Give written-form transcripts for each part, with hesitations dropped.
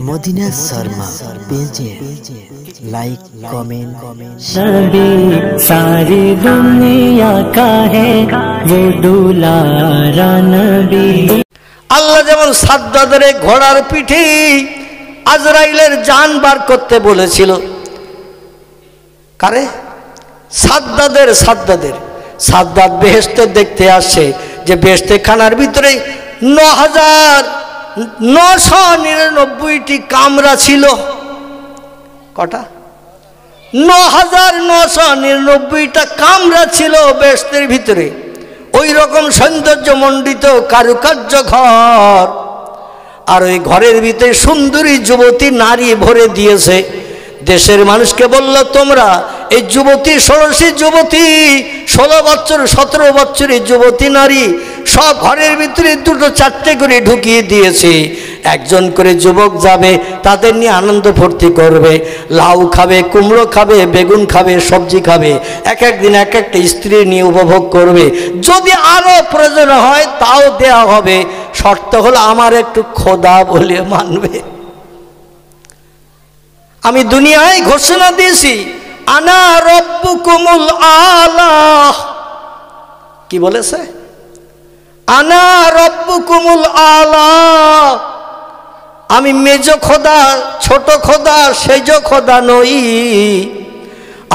Medina Sharma পেজে like comment. नबी सारी दुनिया का है वो दुलारा नबी। আল্লাহ যেমন সাদ্দাদের ঘোড়ার পিঠে আজরাইলের জান বার করতে বলেছিল, কারে? সাদ্দাদ বেহেশতে দেখতে আসে যে বেহেশতে খানার ভিতরে 9,999টি কামরা ছিল। কটা? 9,999টা কামরা ছিল বেহেশতের ভিতরে। ওই রকম সৌন্দর্যমণ্ডিত কারুকার্য ঘর, আর ওই ঘরের ভিতরে সুন্দরী যুবতী নারী ভরে দিয়েছে। দেশের মানুষকে বলল, তোমরা এই যুবতী, 16 যুবতী, 16 বছর 17 বছরের যুবতী নারী সব ঘরের ভিতরে 2-4টে করে ঢুকিয়ে দিয়েছে। একজন করে যুবক যাবে, তাদের নিয়ে আনন্দ ফুর্তি করবে, লাউ খাবে, কুমড়ো খাবে, বেগুন খাবে, সবজি খাবে, এক একদিন এক একটা স্ত্রী নিয়ে উপভোগ করবে। যদি আরও প্রয়োজন হয় তাও দেয়া হবে, শর্ত হলো আমার একটু খোদা বলে মানবে। আমি দুনিয়ায় ঘোষণা দিয়েছি, আনা রব্বুকুমুল আলা। কি বলেছে? আনা রব্বুকুমুল আলা। আমি মেজ খোদা, ছোট খোদা, সেজ খোদা নই।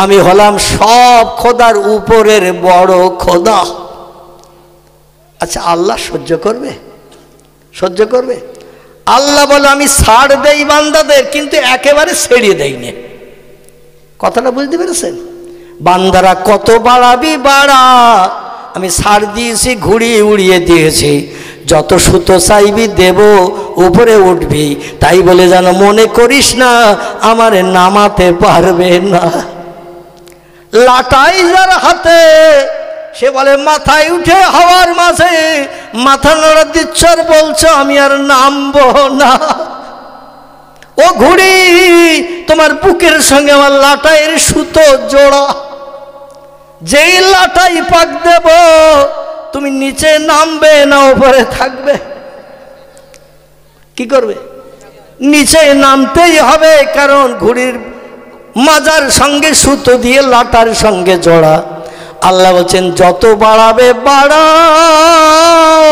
আমি হলাম সব খোদার উপরের বড় খোদা। আচ্ছা, আল্লাহ সহ্য করবে? সহ্য করবে? আল্লাহ বলে, আমি ছাড় দেই বান্দাদের, কিন্তু একেবারে ছেড়িয়ে দেই না। কথাটা বুঝতে পেরেছেন? বান্দারা কত বাড়াবি বাড়া, আমি ছাড় দিয়েছি, ঘুরিয়ে উড়িয়ে দিয়েছি। যত সুতো চাইবি দেব, উপরে উঠবি। তাই বলে যেন মনে করিস না আমার নামাতে পারবে না। লাটাই যার হাতে, সে বলে মাথায় উঠে হাওয়ার মাঝে মাথা নাড়া দিচ্ছ আর বলছো আমি আর নামবো না। ও ঘুড়ি, তোমার বুকের সঙ্গে আমার লাটাইয়ের সুতো জোড়া। যেই লাটাই পাক দেব, তুমি নিচে নামবে না উপরে থাকবে? কি করবে? নিচে নামতেই হবে, কারণ ঘুড়ির মাজার সঙ্গে সুতো দিয়ে লাটার সঙ্গে জোড়া। আল্লাহ বলছেন, যত বাড়াবে বাড়াও।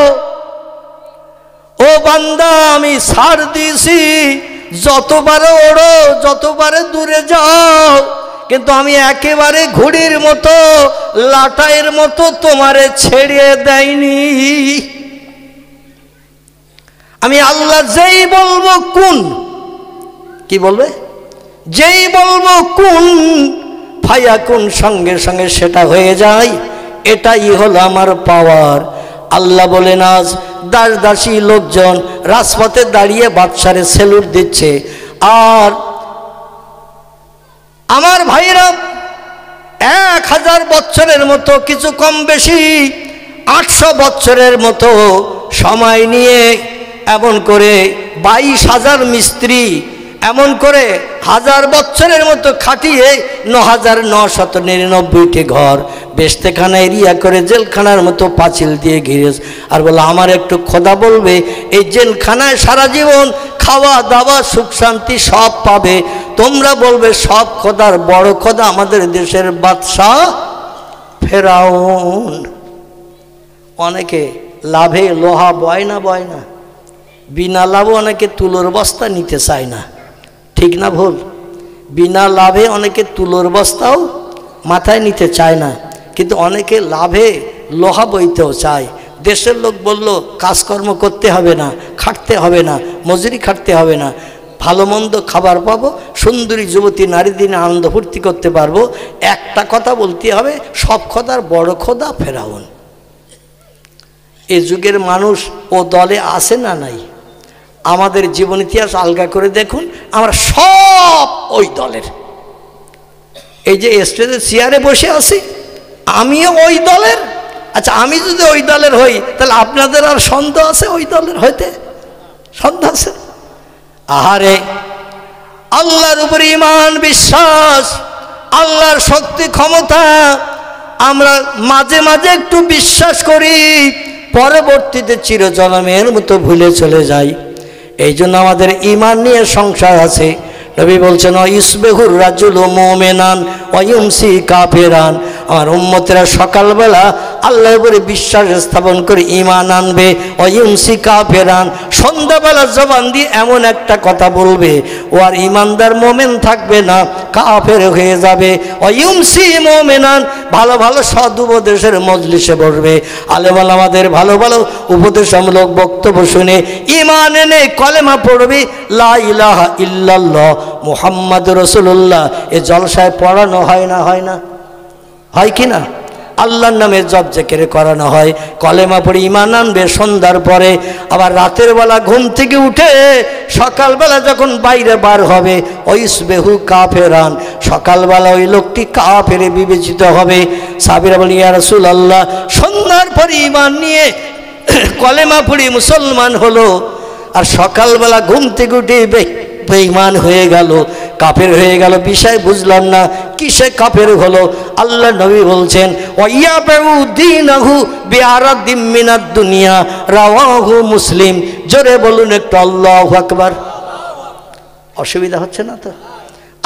ও বান্দা, আমি ছাড় দিয়েছি, যতবারে ওড়ো, যতবারে দূরে যাও, কিন্তু আমি একেবারে ঘুড়ির মতো, লাটাইয়ের মতো তোমারে ছেড়ে দেয়নি। আমি আল্লাহ যেই বলবো কুন, কি বলবে? যেই বলবো কুন ফায়াকুন, সঙ্গে সঙ্গে সেটা হয়ে যায়। এটাই হলো আমার পাওয়ার। আল্লাহ বলেন, আজ দাস দাসী লোকজন রাজপথে দাঁড়িয়ে বাদশারে সেলুট দিচ্ছে। আর আমার ভাইরা 1000 বছরের মতো, কিছু কম বেশি 800 বছরের মতো সময় নিয়ে এমন করে 22,000 মিস্ত্রি এমন করে 1000 বছরের মতো খাটিয়ে 9,999টি ঘর বেহেশতেখানা এরিয়া করে জেলখানার মতো পাঁচিল দিয়ে ঘিরেছে। আর বলে, আমার একটু খোদা বলবে, এই জেলখানায় সারা জীবন খাওয়া দাওয়া সুখ শান্তি সব পাবে। তোমরা বলবে সব খোদার বড় খোদা আমাদের দেশের বাদশাহ ফেরাউন। অনেকে লাভে লোহা বয় না, বিনা লাভে অনেকে তুলোর বস্তা নিতে চায় না। ঠিক না ভুল? বিনা লাভে অনেকে তুলোর বস্তাও মাথায় নিতে চায় না, কিন্তু অনেকে লাভে লোহা বইতেও চায়। দেশের লোক বলল, কাজকর্ম করতে হবে না, খাটতে হবে না, মজুরি খাটতে হবে না, ভালো মন্দ খাবার পাবো, সুন্দরী যুবতী নারী দিনে আনন্দ ফুর্তি করতে পারবো। একটা কথা বলতে হবে, সব খোদার বড় খোদা ফেরাউন। এ যুগের মানুষ ও দলে আছে না নাই? আমাদের জীবন ইতিহাস আলগা করে দেখুন, আমরা সব ওই দলের। এই যে স্টেজে চেয়ারে বসে আছি, আমিও ওই দলের। আচ্ছা, আমি যদি ওই দলের হই, তাহলে আপনাদের আর সন্দেহ আছে ওই দলের হইতে? সন্দেহ আছে? আহারে, আল্লাহর উপরে ঈমান বিশ্বাস, আল্লাহর শক্তি ক্ষমতা আমরা মাঝে মাঝে একটু বিশ্বাস করি, পরবর্তীতে চিরজনমের মতো ভুলে চলে যাই। এই জন্য আমাদের ঈমান নিয়ে সংশয় আছে। নবী বলছেন ইসবেহুর রাজুল মুমিনান ওয়া ইউমসি কাফিরান, আমার উম্মতেরা সকালবেলা আল্লাহর উপরে বিশ্বাস স্থাপন করে ঈমান আনবে, ওয়া ইউমসি কাফিরান, সন্ধ্যাবেলা জবান দিয়ে এমন একটা কথা বলবে ও আর ঈমানদার মুমিন থাকবে না, কাফের হয়ে যাবে। ওয়া ইউমসি মুমিনান, ভালো ভালো সৎ উপদেশের মজলিসে বসবে, আলেম ওলামাদের ভালো ভালো উপদেশমূলক বক্তব্য শুনে ঈমান এনে কলেমা পড়বে লা ইলাহা ইল্লাল্লাহ মুহাম্মাদুর রাসূলুল্লাহ। এ জলসায় পড়ানো হয় না, হয় না, হয় কি না? আল্লাহর নামে জপ জিকির করানো হয়, কলেমা পড়ে ঈমান আনবে সন্ধ্যার পরে। আবার রাতের বেলা ঘুম থেকে উঠে সকালবেলা যখন বাইরে বার হবে ওয়াইসবেহু কাফেরান, সকালবেলা ওই লোকটি কাফেরে বিবেচিত হবে। সাহাবীরা বলেন ইয়া রাসূলুল্লাহ, সন্ধ্যার পরে ঈমান নিয়ে কলেমা পড়ে মুসলমান হলো আর সকালবেলা ঘুম থেকে উঠে বেঈমান হয়ে গেল, কাফের হয়ে গেল, বিষয় বুঝলাম না, কিসে কাফের হলো? আল্লাহ নবী বলছেন ওয়াইয়াবু দীনাহু বিআরাদিম মিনাদ দুনিয়া, রাওয়াহু মুসলিম। জোরে বলুন একটু আল্লাহু আকবার। অসুবিধা হচ্ছে না তো?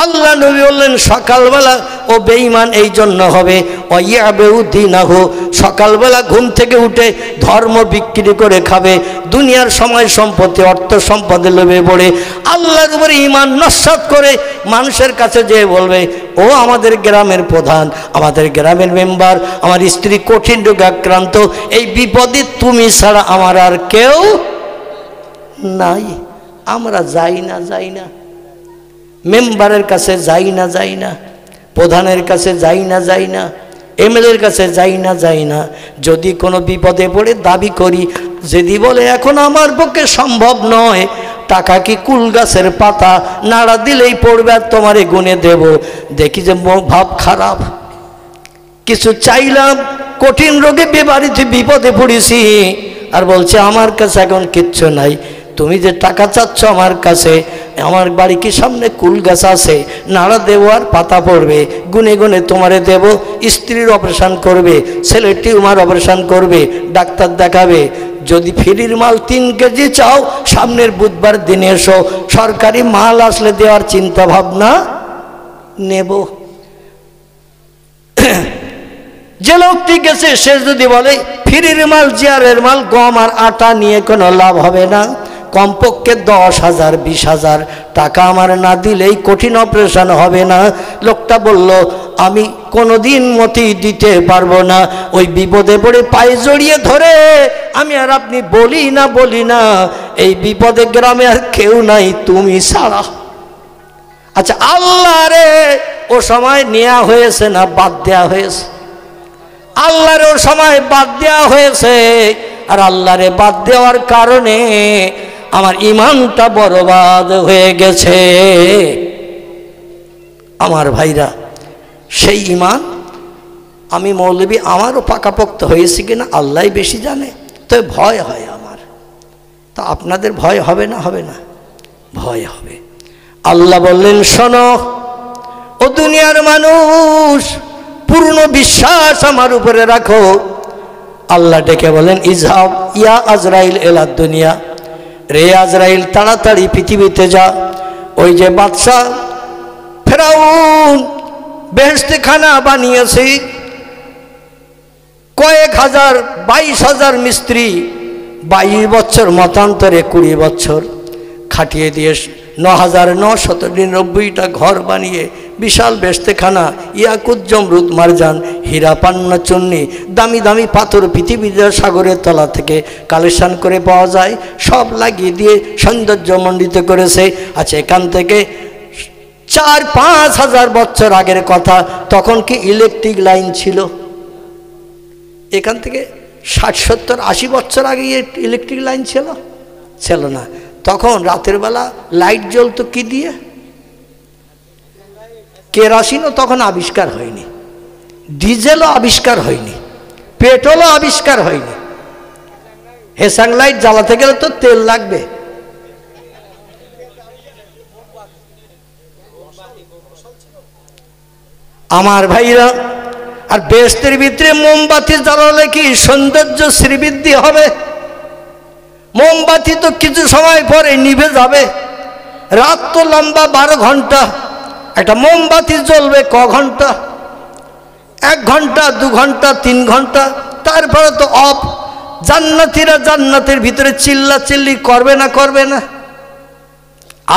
আল্লাহ নবী বললেন সকালবেলা ও বেঈমান এই জন্য হবে ওয়াইয়াবু দীনাহু, সকালবেলা ঘুম থেকে উঠে ধর্ম বিক্রি করে খাবে, দুনিয়ার সময় সম্পত্তি অর্থ সম্পদে লোভে পড়ে আল্লাহর উপরে ঈমান নস্যাৎ করে মানুষের কাছে যেয়ে বলবে ও আমাদের গ্রামের প্রধান, আমাদের গ্রামের মেম্বার, আমার স্ত্রী কঠিন রোগে আক্রান্ত, এই বিপদে তুমি ছাড়া আমার আর কেউ নাই, আমরা যাই না, মেম্বারের কাছে যাই না, প্রধানের কাছে যাই না, এমএলএর কাছে যাই না। যদি কোনো বিপদে পড়ে দাবি করি, যদি বলে এখন আমার পক্ষে সম্ভব নয়, টাকা কি কুল গাছের পাতা, নাড়া দিলেই পড়বে আর তোমারে গুনে দেব, দেখি যে ভাব খারাপ। কিছু চাইলাম, কঠিন রোগে বেবাড়িতে বিপদে পড়েছি, আর বলছে আমার কাছে এখন কিচ্ছু নাই, তুমি যে টাকা চাচ্ছ আমার কাছে, আমার বাড়ি কি সামনে কুল গাছ আছে, নাড়া দেবো আর পাতা পড়বে, গুনে গুনে তোমারে দেব, স্ত্রীর অপারেশন করবে, ছেলের টিউমার অপারেশন করবে, ডাক্তার দেখাবে। যদি ফ্রির মাল 3 কেজি চাও সামনের বুধবার দিনে এসো, সরকারি মাল আসলে দেওয়ার চিন্তা ভাবনা নেব। যে লোকটি গেছে সে যদি বলে ফ্রির মাল, জিয়ারের মাল, গম আর আটা নিয়ে কোনো লাভ হবে না, কমপক্ষে 10,000 20,000 টাকা আমার না দিলেই কঠিন অপারেশন হবে না, লোকটা বলল আমি কোনোদিন মতেই দিতে পারবো না, ওই বিপদে পড়ে পায়ে জড়িয়ে ধরে আমি আর আপনি বলি না এই বিপদে গ্রামে আর কেউ নাই তুমি ছাড়া। আচ্ছা আল্লাহ রে ও সময় নেওয়া হয়েছে না বাদ দেওয়া হয়েছে? আল্লাহর ও সময় বাদ দেওয়া হয়েছে, আর আল্লাহরে বাদ দেওয়ার কারণে আমার ঈমানটা বরবাদ হয়ে গেছে। আমার ভাইরা, সেই ঈমান আমি মৌলবী আমারও পাকাপোক্ত হয়েছে কিনা আল্লাহই বেশি জানে, তো ভয় হয় আমার। তা আপনাদের ভয় হবে না? হবে না, ভয় হবে। আল্লাহ বললেন শোনো ও দুনিয়ার মানুষ, পূর্ণ বিশ্বাস আমার উপরে রাখো। আল্লাহ ডেকে বলেন ইজহাব ইয়া আজরাইল এলা দুনিয়া, রে আজরাইল তাড়াতাড়ি পৃথিবীতে যা। ওই যে বাদশাহ ফেরাউন বেহেশতে খানা বানিয়েছে, কয়েক হাজার 22,000 মিস্ত্রি 22 বছর মতান্তরে 20 বছর খাটিয়ে দিয়ে 9,999টা ঘর বানিয়ে বিশাল বেহেশতেখানা, ইয়াকুত জমরুদ মারজান হীরা পান্না চুন্নি দামি দামি পাথর পৃথিবীর সাগরের তলা থেকে কালেকশন করে পাওয়া যায়, সব লাগিয়ে দিয়ে সৌন্দর্যমণ্ডিত করেছে। আচ্ছা এখান থেকে 4-5 হাজার বছর আগের কথা, তখন কি ইলেকট্রিক লাইন ছিল? এখান থেকে 60-70-80 বছর আগে ইলেকট্রিক লাইন ছিল না। তখন রাতের বেলা লাইট জ্বলতো কি দিয়ে? কেরোসিনও তখন আবিষ্কার হয়নি, ডিজেলও আবিষ্কার হয়নি, পেট্রোলও আবিষ্কার হয়নি। হেসাং লাইট জ্বালাতে গেলে তো তেল লাগবে। আমার ভাইরা, আর বেহেশতের ভিতরে মোমবাতি জ্বালালে কি সৌন্দর্য শ্রীবৃদ্ধি হবে? মোমবাতি তো কিছু সময় পরে নিভে যাবে, রাত তো লম্বা 12 ঘন্টা, একটা মোমবাতি জ্বলবে ক ঘন্টা? 1 ঘন্টা, 2 ঘন্টা, 3 ঘন্টা, তারপরে তো অফ। জান্নাতীরা জান্নাতের ভিতরে চিল্লাচিল্লি করবে না করবে না?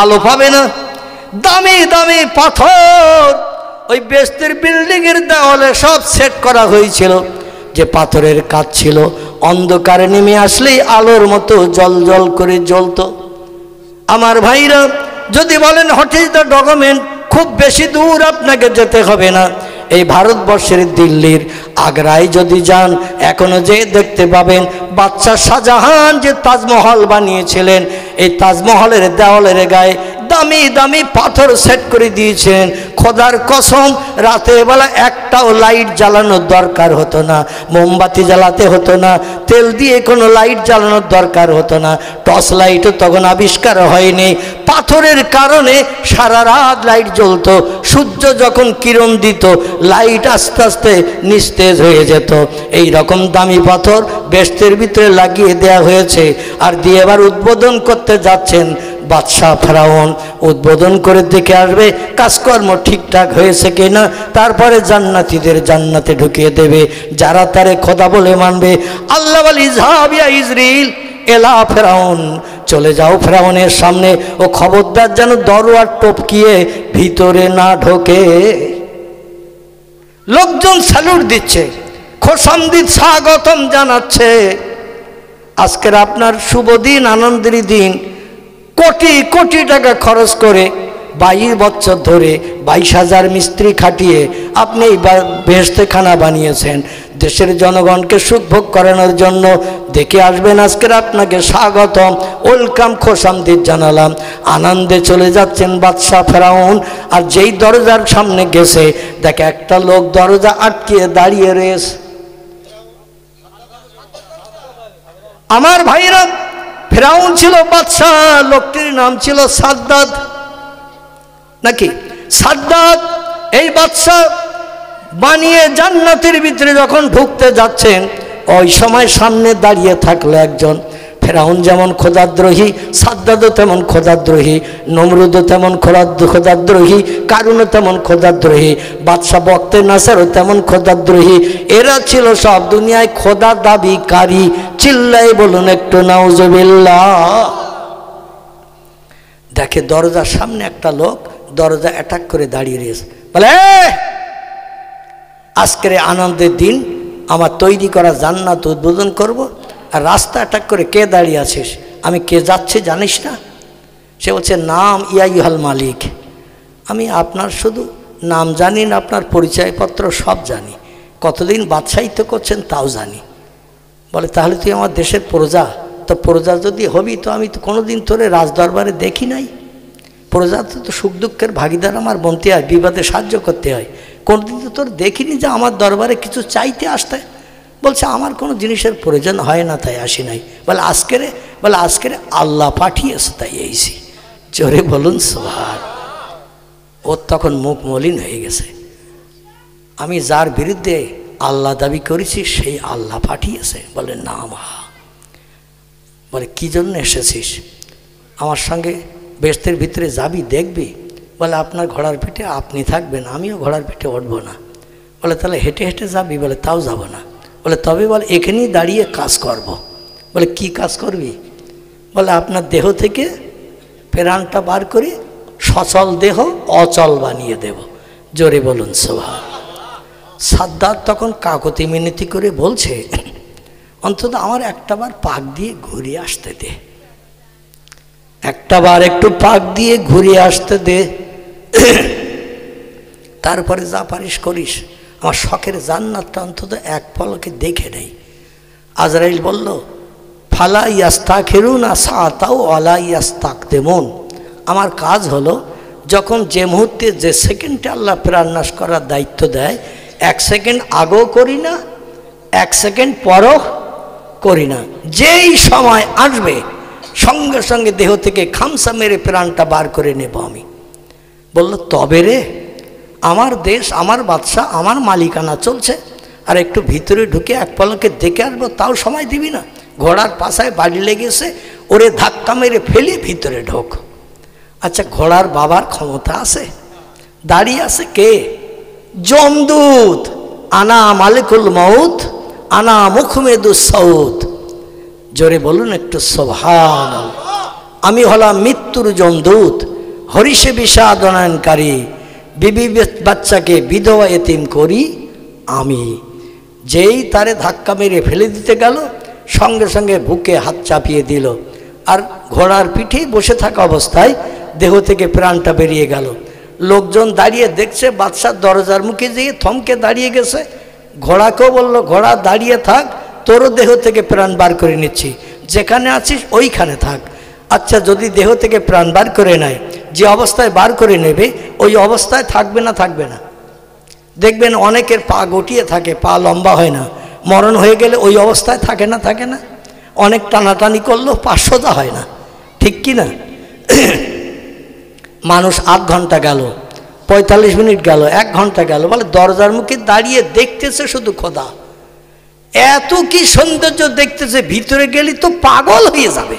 আলো পাবে না? দামি দামি পাথর ওই বেহেশতের বিল্ডিং এর দেওয়ালে সব সেট করা হয়েছিল, যে পাথরের কাজ ছিল অন্ধকারে নেমে আসলেই আলোর মতো জল জল করে জ্বলতো। আমার ভাইরা, যদি বলেন হোয়াট ইজ দ্য ডকুমেন্ট, খুব বেশি দূর আপনাকে যেতে হবে না। এই ভারতবর্ষের দিল্লির আগ্রায় যদি যান, এখনো যে দেখতে পাবেন বাদশাহ শাহজাহান যে তাজমহল বানিয়েছিলেন, এই তাজমহলের দেওয়ালের গায়ে দামি দামি পাথর সেট করে দিয়েছেন। খোদার কসম, রাতের বেলা একটাও লাইট জ্বালানোর দরকার হতো না, মোমবাতি জ্বালাতে হতো না, তেল দিয়ে কোনো লাইট জ্বালানোর দরকার হতো না, টর্চ লাইটও তখন আবিষ্কার হয়নি। পাথরের কারণে সারা রাত লাইট জ্বলতো। সূর্য যখন কিরণ দিত, লাইট আস্তে আস্তে নিস্তেজ হয়ে যেত। এই রকম দামি পাথর বেহেশতের ভিতরে লাগিয়ে দেয়া হয়েছে। আর দিয়ে এবার উদ্বোধন করতে যাচ্ছেন বাদশাহ ফেরাউন। উদ্বোধন করে দেখে আসবে কাজকর্ম ঠিকঠাক হয়েছে কিনা, তারপরে জান্নাতীদের জান্নাতে ঢুকিয়ে দেবে, যারা তারে খোদা বলে মানবে। আল্লাহ বলে ইযহাবিয়া ইজরিল এলা ফেরাউন, চলে যাও ফেরাউনের সামনে, ও খবরদার যেন দরওয়ার টপকিয়ে ভিতরে না ঢোকে। লোকজন স্যালুট দিচ্ছে, খোশামদিদ স্বাগতম জানাচ্ছে। আজকের আপনার শুভ দিন, আনন্দের দিন। কোটি কোটি টাকা খরচ করে 22 বছর ধরে 22,000 মিস্ত্রি খাটিয়ে আপনি এই বেহেশতে খানা বানিয়েছেন দেশের জনগণকে সুখভোগ করানোর জন্য। দেখে আসবেন, আজকের আপনাকে স্বাগতম, ওয়েলকাম, খোশামদিদ জানালাম। আনন্দে চলে যাচ্ছেন বাদশাহ ফেরাউন। আর যেই দরজার সামনে গেছে, দেখে একটা লোক দরজা আটকিয়ে দাঁড়িয়ে রয়েছে। আমার ভাইরা, ফেরাউন ছিল বাদশাহ, লোকটির নাম ছিল সাদ্দাত, নাকি সাদ্দাত। এই বাদশাহ বানিয়ে জান্নাতের ভিতরে যখন ঢুকতে যাচ্ছেন, ওই সময় সামনে দাঁড়িয়ে থাকলো একজন। ফেরাউন যেমন খোদাদ্রোহী, সাদ্দাতও তেমন খোদাদ্রোহী, নমরুদও তেমন খোদাদ্রোহী, কারুনও তেমন খোদাদ্রোহী, বাদশাহ বক্তে নাসারও তেমন খোদাদ্রোহী। এরা ছিল সব দুনিয়ায় খোদা দাবিকারী। চিল্লাই বলুন একটু নাউজুবিল্লাহ। দেখে দরজার সামনে একটা লোক দরজা অ্যাটাক করে দাঁড়িয়ে রয়েছে। বলে, আজকের আনন্দের দিন, আমার তৈরি করা জান্নাত উদ্বোধন করব, আর রাস্তা অ্যাটাক করে কে দাঁড়িয়ে আছিস? আমি কে যাচ্ছে জানিস না? সে বলছে, নাম ইয়াইহাল মালিক, আমি আপনার শুধু নাম জানি না, আপনার পরিচয়পত্র সব জানি, কতদিন বাদশাহিত্য করছেন তাও জানি। বলে, তাহলে তুই আমার দেশের প্রজা? তো প্রজা যদি হবি, তো আমি তো কোনোদিন তোরে রাজদরবারে দেখি নাই। প্রজা তো সুখ দুঃখের ভাগিদার আমার বনতে হয়, বিপদে সাহায্য করতে হয়। কোনোদিন তো তোর দেখিনি যে আমার দরবারে কিছু চাইতে আসতে। বলছে, আমার কোনো জিনিসের প্রয়োজন হয় না, তাই আসি নাই। বলে, আজকের আল্লাহ পাঠিয়েছে তাই এইছি। জোরে বলুন সুবহান। ওর তখন মুখ মলিন হয়ে গেছে। আমি যার বিরুদ্ধে আল্লাহ দাবি করেছি সেই আল্লাহ পাঠিয়েছে। বলে, না মা। বলে, কি জন্য এসেছিস? আমার সঙ্গে বেহেশতের ভিতরে যাবি, দেখবি? বলে, আপনার ঘোড়ার পিঠে আপনি থাকবেন, আমিও ঘোড়ার পিঠে উঠবো না। বলে, তাহলে হেঁটে হেঁটে যাবি? বলে, তাও যাব না। বলে, তবে বল এখানেই দাঁড়িয়ে কাজ করব। বলে, কি কাজ করবি? বলে, আপনার দেহ থেকে প্রাণটা বার করে সচল দেহ অচল বানিয়ে দেব। জোরে বলুন সুবহান। সাদ্দাত তখন কাকতি মিনতি করে বলছে, অন্তত আমার একটাবার পাক দিয়ে ঘুরিয়ে আসতে দে, একটাবার একটু পাক দিয়ে ঘুরিয়ে আসতে দে, তারপরে যা পারিস করিস, আমার শখের জান্নাতটা অন্তত এক পলকে দেখে নেই। আজরাইল বলল, ফালা ইয়াস্তাখিরুনা সাআতাও ওয়ালা ইয়াস্তাকদিমুন। আমার কাজ হলো, যখন যে মুহূর্তে যে সেকেন্ডে আল্লাহ প্রাণনাশ করার দায়িত্ব দেয়, 1 সেকেন্ড আগেও করি না, 1 সেকেন্ড পরও করি না। যেই সময় আসবে সঙ্গে সঙ্গে দেহ থেকে খামসা মেরে প্রাণটা বার করে নেব আমি। বলল, তবে রে, আমার দেশ, আমার বাদশা, আমার মালিকানা চলছে, আর একটু ভিতরে ঢুকে এক পলকে দেখে আসবো, তাও সময় দিবি না? ঘোড়ার পাশায় বাড়ি লেগেছে, ওরে ধাক্কা মেরে ফেলে ভিতরে ঢোক। আচ্ছা, ঘোড়ার বাবার ক্ষমতা আছে? দাঁড়িয়ে আছে কে? যমদূত। আনা মালিকুল মউত আনা মুখমেদুস সৌত। জোরে বলুন একটু সুবহানাল্লাহ। আমি হলাম মৃত্যুর যমদূত, হরিষে বিষাদনায়নকারী, বিবি বাচ্চাকে বিধবা এতিম করি আমি। যেই তারে ধাক্কা মেরে ফেলে দিতে গেল, সঙ্গে সঙ্গে বুকে হাত চাপিয়ে দিল, আর ঘোড়ার পিঠেই বসে থাকা অবস্থায় দেহ থেকে প্রাণটা বেরিয়ে গেল। লোকজন দাঁড়িয়ে দেখছে, বাদশার দরজার মুখে যেয়ে থমকে দাঁড়িয়ে গেছে। ঘোড়াকেও বলল, ঘোড়া দাঁড়িয়ে থাক, তোরও দেহ থেকে প্রাণ বার করে নিচ্ছি, যেখানে আছিস ওইখানে থাক। আচ্ছা, যদি দেহ থেকে প্রাণ বার করে নেয়, যে অবস্থায় বার করে নেবে ওই অবস্থায় থাকবে না? থাকবে না। দেখবেন অনেকের পা গটিয়ে থাকে, পা লম্বা হয় না, মরণ হয়ে গেলে ওই অবস্থায় থাকে না? থাকে না। অনেক টানাটানি করলেও পা সোজা হয় না, ঠিক কি না? মানুষ আধ ঘন্টা গেল, 45 মিনিট গেল, 1 ঘন্টা গেল, বলে দরজার মুখে দাঁড়িয়ে দেখতেছে শুধু খোদা, এত কি সৌন্দর্য দেখতেছে, ভিতরে গেলে তো পাগল হয়ে যাবে।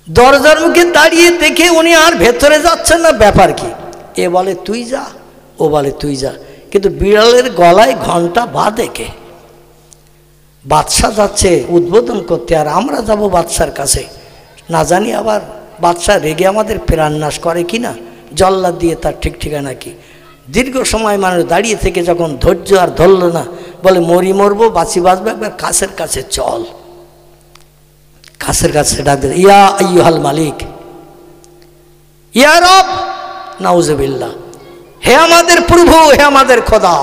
দরজার মুখে দাঁড়িয়ে দেখে উনি আর ভেতরে যাচ্ছেন না, ব্যাপার কি? এ বলে তুই যা, ও বলে তুই যা, কিন্তু বিড়ালের গলায় ঘন্টা বাঁধে কে? বাদশা যাচ্ছে উদ্বোধন করতে, আর আমরা যাব বাদশার কাছে। না জানি আবার বাদশা রেগে আমাদের প্রাণনাশ করে কি না, জল্লাদ দিয়ে তার ঠিক ঠিকানা কি। দীর্ঘ সময় মানুষ দাঁড়িয়ে থেকে যখন ধৈর্য আর ধরল না, বলে মরি মরবো বাঁচি বাঁচবো, একবার কাছের কাছে চল। কাছের কাছে ডাক দিল, ইয়া আইয়ুহাল মালিক, ইয়া রব, নাউজুবিল্লাহ, হে আমাদের প্রভু, হে আমাদের খোদা,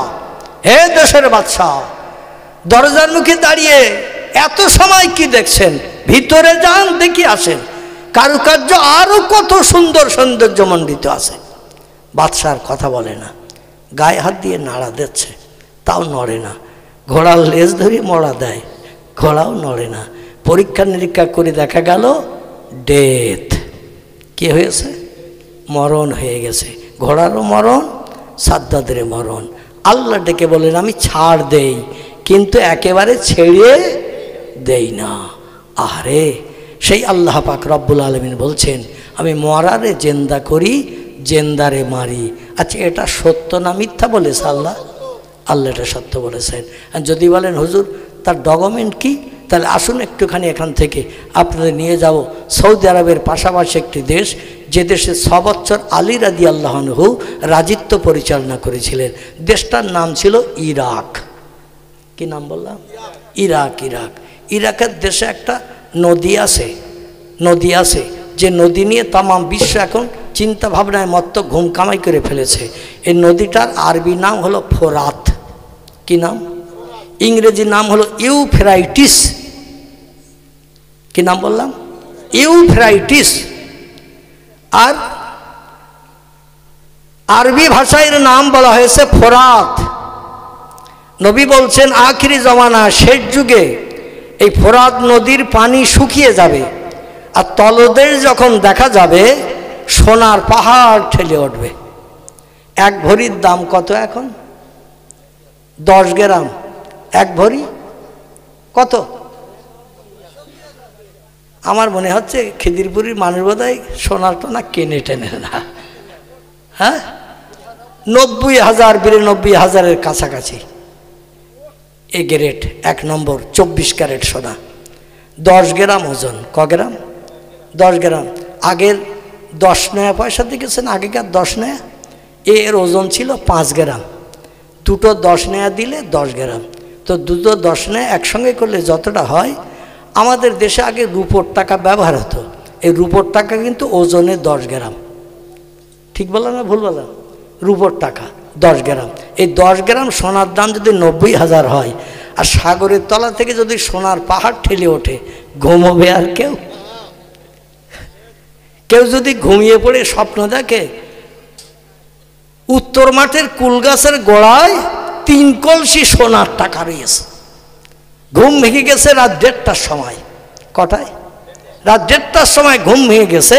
হে দেশের বাদশা, দরজার মুখে দাঁড়িয়ে এত সময় কি দেখছেন? ভিতরে যান, দেখি আসেন, কারুকার্য আরো কত সুন্দর সৌন্দর্যমণ্ডিত আছে। বাদশার কথা বলে না, গায়ে হাত দিয়ে নাড়া দিচ্ছে, তাও নড়ে না। ঘোড়ার লেজ ধরে মড়া দেয়, ঘোড়াও নড়ে না। পরীক্ষা নিরীক্ষা করে দেখা গেল ডেথ। কি হয়েছে? মরণ হয়ে গেছে। ঘোড়ারও মরণ, সাদ্দাদের মরণ। আল্লাহ ডেকে বলেন, আমি ছাড় দেই, কিন্তু একেবারে ছেড়ে দেই না। আরে সেই আল্লাহ পাক রব্বুল আলামিন বলছেন, আমি মরারে জেন্দা করি, জেন্দারে মারি। আচ্ছা, এটা সত্য না মিথ্যা বলেছে আল্লাহ? আল্লাহ এটা সত্য বলেছেন। আর যদি বলেন হুজুর তার ডকুমেন্ট কি, তাহলে আসুন একটুখানি এখান থেকে আপনাদের নিয়ে যাব সৌদি আরবের পাশাপাশি একটি দেশ, যে দেশে 6 বছর আলী রাদিয়াল্লাহু আনহু রাজিত্ব পরিচালনা করেছিলেন। দেশটার নাম ছিল ইরাক। কি নাম বললাম? ইরাক। ইরাক। ইরাকের দেশে একটা নদী আছে, যে নদী নিয়ে তাম বিশ্ব এখন চিন্তা ভাবনায় মত্ত ঘুম কামাই করে ফেলেছে। এই নদীটার আরবি নাম হলো ফোরাত। কি নাম? ইংরেজি নাম হলো ইউফ্রাইটিস। কি নাম বললাম? ইউফ্রাইটিস। আর আরবি ভাষায় এর নাম বলা হয়েছে ফোরাত। নবী বলছেন আখিরি জমানা, শেষ যুগে এই ফোরাত নদীর পানি শুকিয়ে যাবে, আর তলদেশ যখন দেখা যাবে সোনার পাহাড় ঠেলে উঠবে। 1 ভরির দাম কত এখন? 10 গ্রাম 1 ভরি কত? আমার মনে হচ্ছে খিদিরপুরের মানুষ বোধহয় সোনার টোনা কেনে টেনে না। হ্যাঁ, 90,000 92,000-এর কাছাকাছি এ গ্রেড 1 নম্বর 24 ক্যারেট সোনা। 10 গ্রাম ওজন। ক গ্রাম? 10 গ্রাম। আগের 10 নয়া পয়সা দেখেছেন, আগেকার 10 নয়া, এর ওজন ছিল 5 গ্রাম। দুটো 10 নয়া দিলে 10 গ্রাম। তো দুটো 10 নয়া একসঙ্গে করলে যতটা হয়, আমাদের দেশে আগে রুপোর টাকা ব্যবহার হতো। এই রুপোর টাকা কিন্তু ওজনে 10 গ্রাম। ঠিক বললাম না ভুল বললাম? রুপোর টাকা 10 গ্রাম। এই 10 গ্রাম সোনার দাম যদি 90,000 হয়, আর সাগরের তলা থেকে যদি সোনার পাহাড় ঠেলে ওঠে, ঘুমোবে আর কেউ? কেউ যদি ঘুমিয়ে পড়ে স্বপ্ন দেখে উত্তর মাঠের কুল গাছের গোড়ায় 3 কলসি সোনার টাকা রয়েছে, ঘুম ভেঙে গেছে রাত 1:30টার সময়। কটায়? রাত 1:30টার সময় ঘুম ভেঙে গেছে।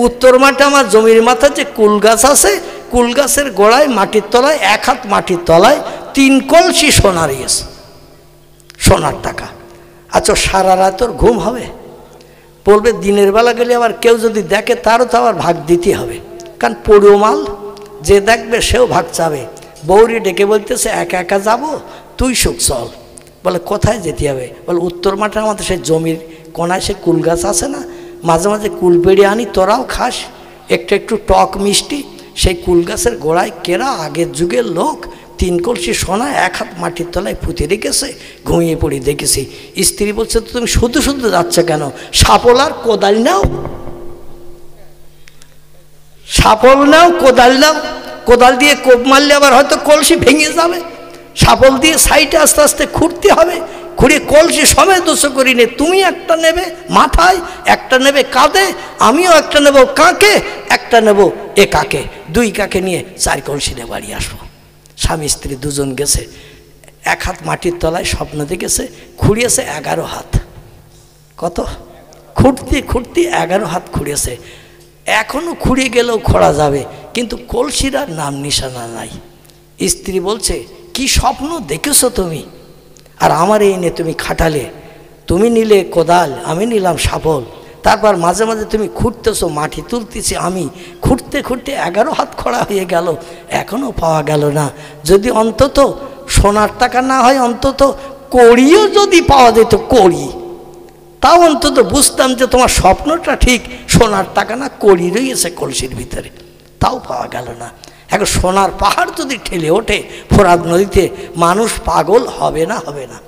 উত্তর মাঠে আমার জমির মাথায় যে কুল গাছ আছে, কুল গাছের গোড়ায় মাটির তলায় 1 হাত মাটির তলায় 3 কলসি সোনা রয়েছে, সোনার টাকা। আচ্ছা সারা রাত ওর ঘুম হবে? বলবে দিনের বেলা গেলে আবার কেউ যদি দেখে তারও তো আবার ভাগ দিতে হবে, কারণ পড়ুও মাল, যে দেখবে সেও ভাগ চাবে। বৌরি ডেকে বলতেছে একা একা যাব, তুই সুখ চল। বলে কোথায় যেতে হবে? বলে উত্তর মাঠে আমাদের সেই জমির কোনায় সে কুল গাছ আছে না, মাঝে মাঝে কুল পেড়ে আনি, তোরাও খাস একটু একটু টক মিষ্টি। সেই কুল গাছের গোড়ায় কেরা আগের যুগের লোক 3 কলসি সোনা 1 হাত মাটির তলায় পুঁতে রেখেছে, ঘুমিয়ে পড়ি দেখেছি। স্ত্রী বলছে তো তুমি শুধু শুধু যাচ্ছে কেন? সাপল আর কোদাল নাও, সাপল নাও কোদাল নাও, কোদাল দিয়ে কোপ মারলে আবার হয়তো কলসি ভেঙে যাবে। সাপল দিয়ে সাইডে আস্তে আস্তে খুঁড়তে হবে, খুঁড়িয়ে কলসি সমেত দোষ করি নে। তুমি একটা নেবে মাথায়, একটা নেবে কাঁধে, আমিও একটা নেব কাকে, একটা নেব এ কাকে, 2 কাকে নিয়ে 4 কলসি নিয়ে বাড়ি আসবো। স্বামী স্ত্রী দুজন গেছে, 1 হাত মাটির তলায় স্বপ্ন দেখেছে, খুঁড়িয়েছে 11 হাত। কত? খুঁড়তে খুঁড়তে 11 হাত খুঁড়িয়েছে। এখনও খুঁড়িয়ে গেলেও খোঁড়া যাবে, কিন্তু কলসির আর নাম নিশানা নাই। স্ত্রী বলছে কি স্বপ্ন দেখেছো তুমি, আর আমার এই নিয়ে তুমি খাটালে? তুমি নিলে কোদাল, আমি নিলাম শাবল, তারপর মাঝে মাঝে তুমি খুঁড়তেছো, মাটি তুলতেছি আমি, খুঁড়তে খুঁড়তে 11 হাত খোঁড়া হয়ে গেল, এখনও পাওয়া গেল না। যদি অন্তত সোনার টাকা না হয়, অন্তত কড়িও যদি পাওয়া যেত, কড়ি, তাও অন্তত বুঝতাম যে তোমার স্বপ্নটা ঠিক, সোনার টাকা না কড়ি রয়েছে কলসির ভিতরে, তাও পাওয়া গেল না। এখন সোনার পাহাড় যদি ঠেলে ওঠে ফোরাত নদীতে, মানুষ পাগল হবে না? হবে না,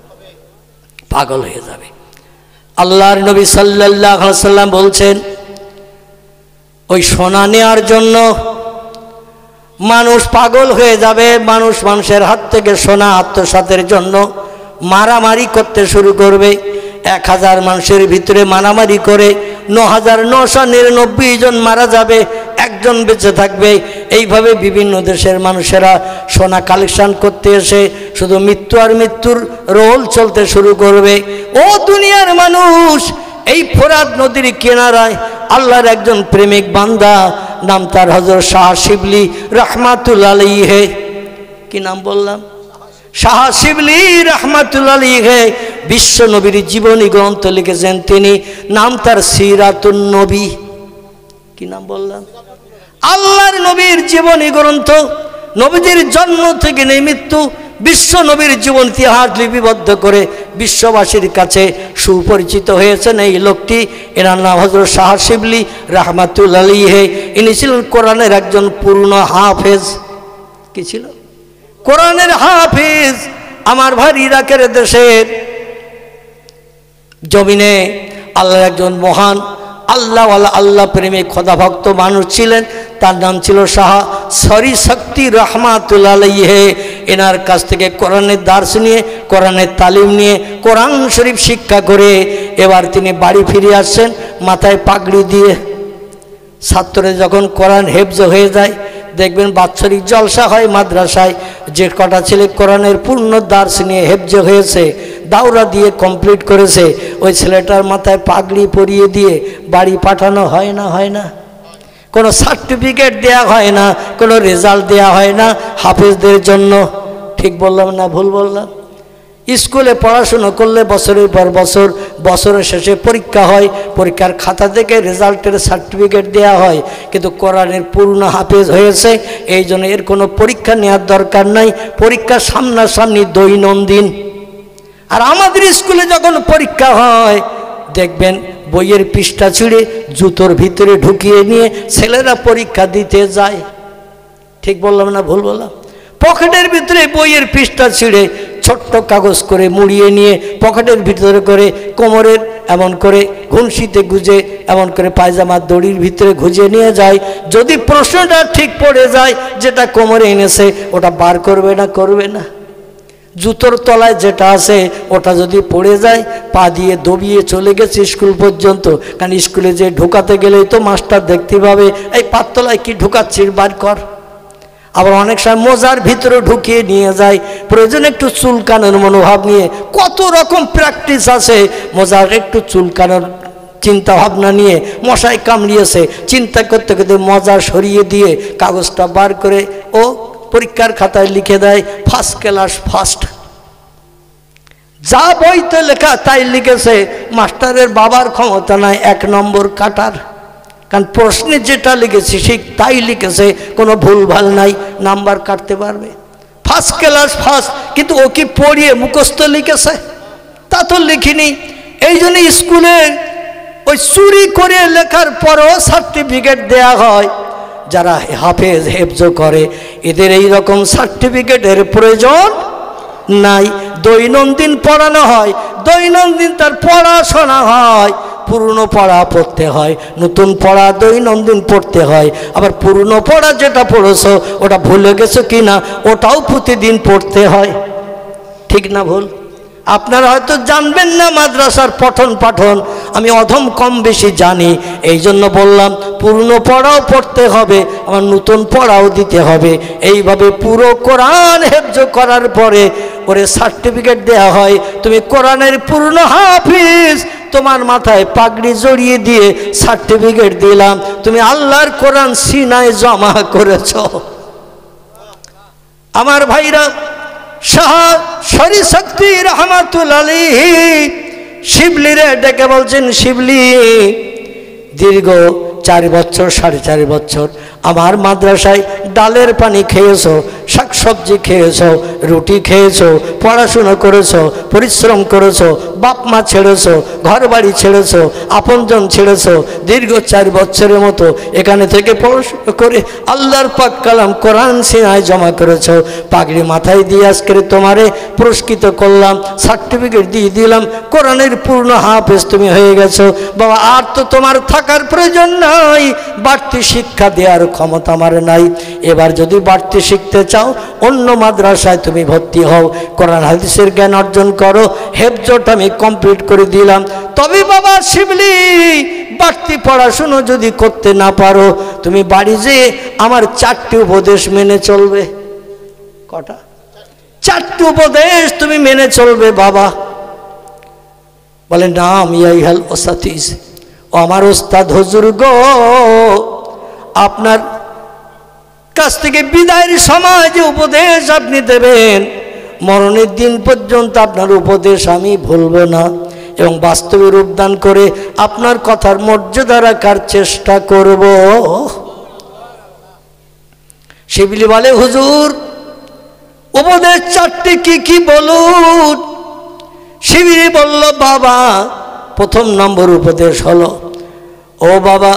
পাগল হয়ে যাবে। আল্লাহর নবী সাল্লাল্লাহু আলাইহি সাল্লাম বলছেন, ওই সোনা নেওয়ার জন্য মানুষ পাগল হয়ে যাবে। মানুষ মানুষের হাত থেকে সোনা আত্মসাতের জন্য মারামারি করতে শুরু করবে। 1000 মানুষের ভিতরে মারামারি করে 9999 জন মারা যাবে, একজন বেঁচে থাকবে। এইভাবে বিভিন্ন দেশের মানুষেরা সোনা কালেকশন করতে এসে শুধু মৃত্যু আর মৃত্যুর রোল চলতে শুরু করবে। ও দুনিয়ার মানুষ, এই ফোরাত নদীর কিনারায় আল্লাহর একজন প্রেমিক বান্দা, নাম তার হযরত শাহ শিবলি রাহমাতুল্লাহ আলাইহি। কি নাম বললাম? শাহ শিবলি রাহমাতুল্লাহ আলাইহি বিশ্ব নবীর জীবনী গ্রন্থ লিখেছেন তিনি, নাম তার সিরাতুন নবী। কি নাম বললাম? আল্লাহর নবীর জীবনী গ্রন্থ, নবীজির জন্ম থেকে নেই মৃত্যু, বিশ্ব নবীর জীবন ইতিহাস লিপিবদ্ধ করে বিশ্ববাসীর কাছে সুপরিচিত হয়েছেন এই লোকটি। এনার নাম হযরত শাহ শিবলি রাহমাতুল্লাহ আলাইহি। ইনি ছিলেন কোরআনের একজন পূর্ণ হাফেজ। কি ছিল? কোরআনের হাফেজ। আমার ভাই ইরাকের দেশের জমিনে আল্লাহর একজন মহান আল্লাহওয়ালা, আল্লাহ প্রেমিক, খোদা ভক্ত মানুষ ছিলেন। তার নাম ছিল শাহ সরি শক্তি রাহমাতুল্লাহ আলাইহি। এনার কাছ থেকে কোরআনের দার্স নিয়ে, কোরআনের তালিম নিয়ে, কোরআন শরীফ শিক্ষা করে এবার তিনি বাড়ি ফিরে আসছেন মাথায় পাগড়ি দিয়ে। ছাত্ররা যখন কোরআন হেফজ হয়ে যায়, দেখবেন বাৎসরিক জলসা হয় মাদ্রাসায়, যে কটা ছেলে কোরআনের পূর্ণ দার্স নিয়ে হেফজ হয়েছে, দাওরা দিয়ে কমপ্লিট করেছে, ওই ছেলেটার মাথায় পাগড়ি পরিয়ে দিয়ে বাড়ি পাঠানো হয় না? হয় না? কোনো সার্টিফিকেট দেয়া হয় না, কোনো রেজাল্ট দেয়া হয় না হাফেজদের জন্য। ঠিক বললাম না ভুল বললাম? স্কুলে পড়াশুনো করলে বছরের পর বছর, বছরের শেষে পরীক্ষা হয়, পরীক্ষার খাতা থেকে রেজাল্টের সার্টিফিকেট দেয়া হয়। কিন্তু কোরআনের পূর্ণ হাফেজ হয়েছে, এই জন্য এর কোনো পরীক্ষা নেওয়ার দরকার নাই, পরীক্ষা সামনাসামনি দৈনন্দিন। আর আমাদের স্কুলে যখন পরীক্ষা হয়, দেখবেন বইয়ের পৃষ্ঠা ছিঁড়ে জুতোর ভিতরে ঢুকিয়ে নিয়ে ছেলেরা পরীক্ষা দিতে যায়। ঠিক বললাম না ভুল বললাম? পকেটের ভিতরে বইয়ের পৃষ্ঠা ছিঁড়ে ছোট্ট কাগজ করে মুড়িয়ে নিয়ে পকেটের ভিতরে করে, কোমরের এমন করে ঘুনশিতে গুজে, এমন করে পায়জামার দড়ির ভিতরে গুজে নিয়ে যায়। যদি প্রশ্নটা ঠিক পড়ে যায়, যেটা কোমরে এনেছে ওটা বার করবে না? করবে না? জুতোর তলায় যেটা আছে ওটা যদি পড়ে যায়, পা দিয়ে দবিয়ে চলে গেছে স্কুল পর্যন্ত, কারণ স্কুলে যে ঢোকাতে গেলেই তো মাস্টার দেখতে পাবে, এই পার তলায় কি ঢুকাচ্ছিস, বার কর। আবার অনেক সময় মোজার ভিতরে ঢুকিয়ে নিয়ে যায়, প্রয়োজন একটু চুলকানোর মনোভাব নিয়ে। কত রকম প্র্যাকটিস আছে, মোজার একটু চুলকানোর চিন্তা ভাবনা নিয়ে মশাই কামড়িয়েছে, চিন্তা করতে করতে মজা সরিয়ে দিয়ে কাগজটা বার করে ও পরীক্ষার খাতায় লিখে দেয় ফার্স্ট ক্লাস ফার্স্ট। যা বইতে লেখা তাই লিখেছে, মাস্টারের বাবার ক্ষমতা নাই 1 নম্বর কাটার, কারণ প্রশ্নে যেটা লিখেছে ঠিক তাই লিখেছে, কোনো ভুলভাল নাই, নাম্বার কাটতে পারবে। ফার্স্ট ক্লাস ফার্স্ট, কিন্তু ও কি পড়িয়ে মুখস্থ লিখেছে? তা তো লিখিনি। এই জন্য স্কুলে ওই চুরি করে লেখার পরও সার্টিফিকেট দেয়া হয়। যারা হাফেজ হেফজ করে এদের এই রকম সার্টিফিকেটের প্রয়োজন নাই। দৈনন্দিন পড়ানো হয়, দৈনন্দিন তার পড়াশোনা হয়, পুরনো পড়া পড়তে হয়, নতুন পড়া দৈনন্দিন পড়তে হয়। আবার পুরনো পড়া যেটা পড়েছো ওটা ভুলে গেছো কিনা ওটাও প্রতিদিন পড়তে হয়। ঠিক না ভুল? আপনারা হয়তো জানবেন না মাদ্রাসার পঠন পাঠন, আমি অধম কম বেশি জানি, এই জন্য বললাম পুরনো পড়াও পড়তে হবে, আবার নতুন পড়াও দিতে হবে। এইভাবে পুরো কোরআন হেফজ করার পরে ওরে সার্টিফিকেট দেয়া হয়, তুমি কোরআনের পূর্ণ হাফিজ, তোমার মাথায় পাগড়ি জড়িয়ে দিয়ে সার্টিফিকেট দিলাম, তুমি আল্লাহর কোরআন সিনায় জমা করেছ। আমার ভাইরা, শাহ শরী শক্তি রহমাতুল্লাহ আলাইহি শিবলিরে ডেকে বলছেন, শিবলি দীর্ঘ 4 বছর 4.5 বছর আমার মাদ্রাসায় ডালের পানি খেয়েছো, শাকসবজি খেয়েছো, রুটি খেয়েছো, পড়াশুনো করেছো, পরিশ্রম করেছো, বাপ মা ছেড়েছো, ঘর বাড়ি ছেড়েছো, আপনজন ছেড়েছো, দীর্ঘ 4 বছরের মতো এখানে থেকে পড়াশুনো করে আল্লাহর পাক কালাম কোরআন সিনায় জমা করেছো। পাগড়ি মাথায় দিয়ে আজকে তোমারে পুরস্কৃত করলাম, সার্টিফিকেট দিয়ে দিলাম, কোরআনের পূর্ণ হাফেজ তুমি হয়ে গেছো। বাবা আর তো তোমার থাকার প্রয়োজন নাই, বাড়তি শিক্ষা দেওয়ার ক্ষমতা আমার নাই। এবার যদি বাড়তি শিখতে চাও অন্য মাদ্রাসায় তুমি ভর্তি হও, কোরআন হাদিসের জ্ঞান অর্জন করো, হেফজটা আমি কমপ্লিট করে দিলাম। তবে বাবা শিবলি বাড়তি পড়াশুনো যদি করতে না পারো, তুমি বাড়ি যেয়ে আমার 4টি উপদেশ মেনে চলবে। কটা? 4টি উপদেশ তুমি মেনে চলবে বাবা। বলে নাম ইয়াইহাল ওসাতিস, ও আমার ওস্তাদ হুজুর গো, আপনার কাছ থেকে বিদায়ের সময় যে উপদেশ আপনি দেবেন, মরণের দিন পর্যন্ত আপনার উপদেশ আমি ভুলবো না এবং বাস্তবে রূপদান করে আপনার কথার মর্যাদা রাখার চেষ্টা করব। শিবলি বলে হুজুর উপদেশ 4টি কি কি বলুন? শিবলি বলল বাবা, 1 নম্বর উপদেশ হলো, ও বাবা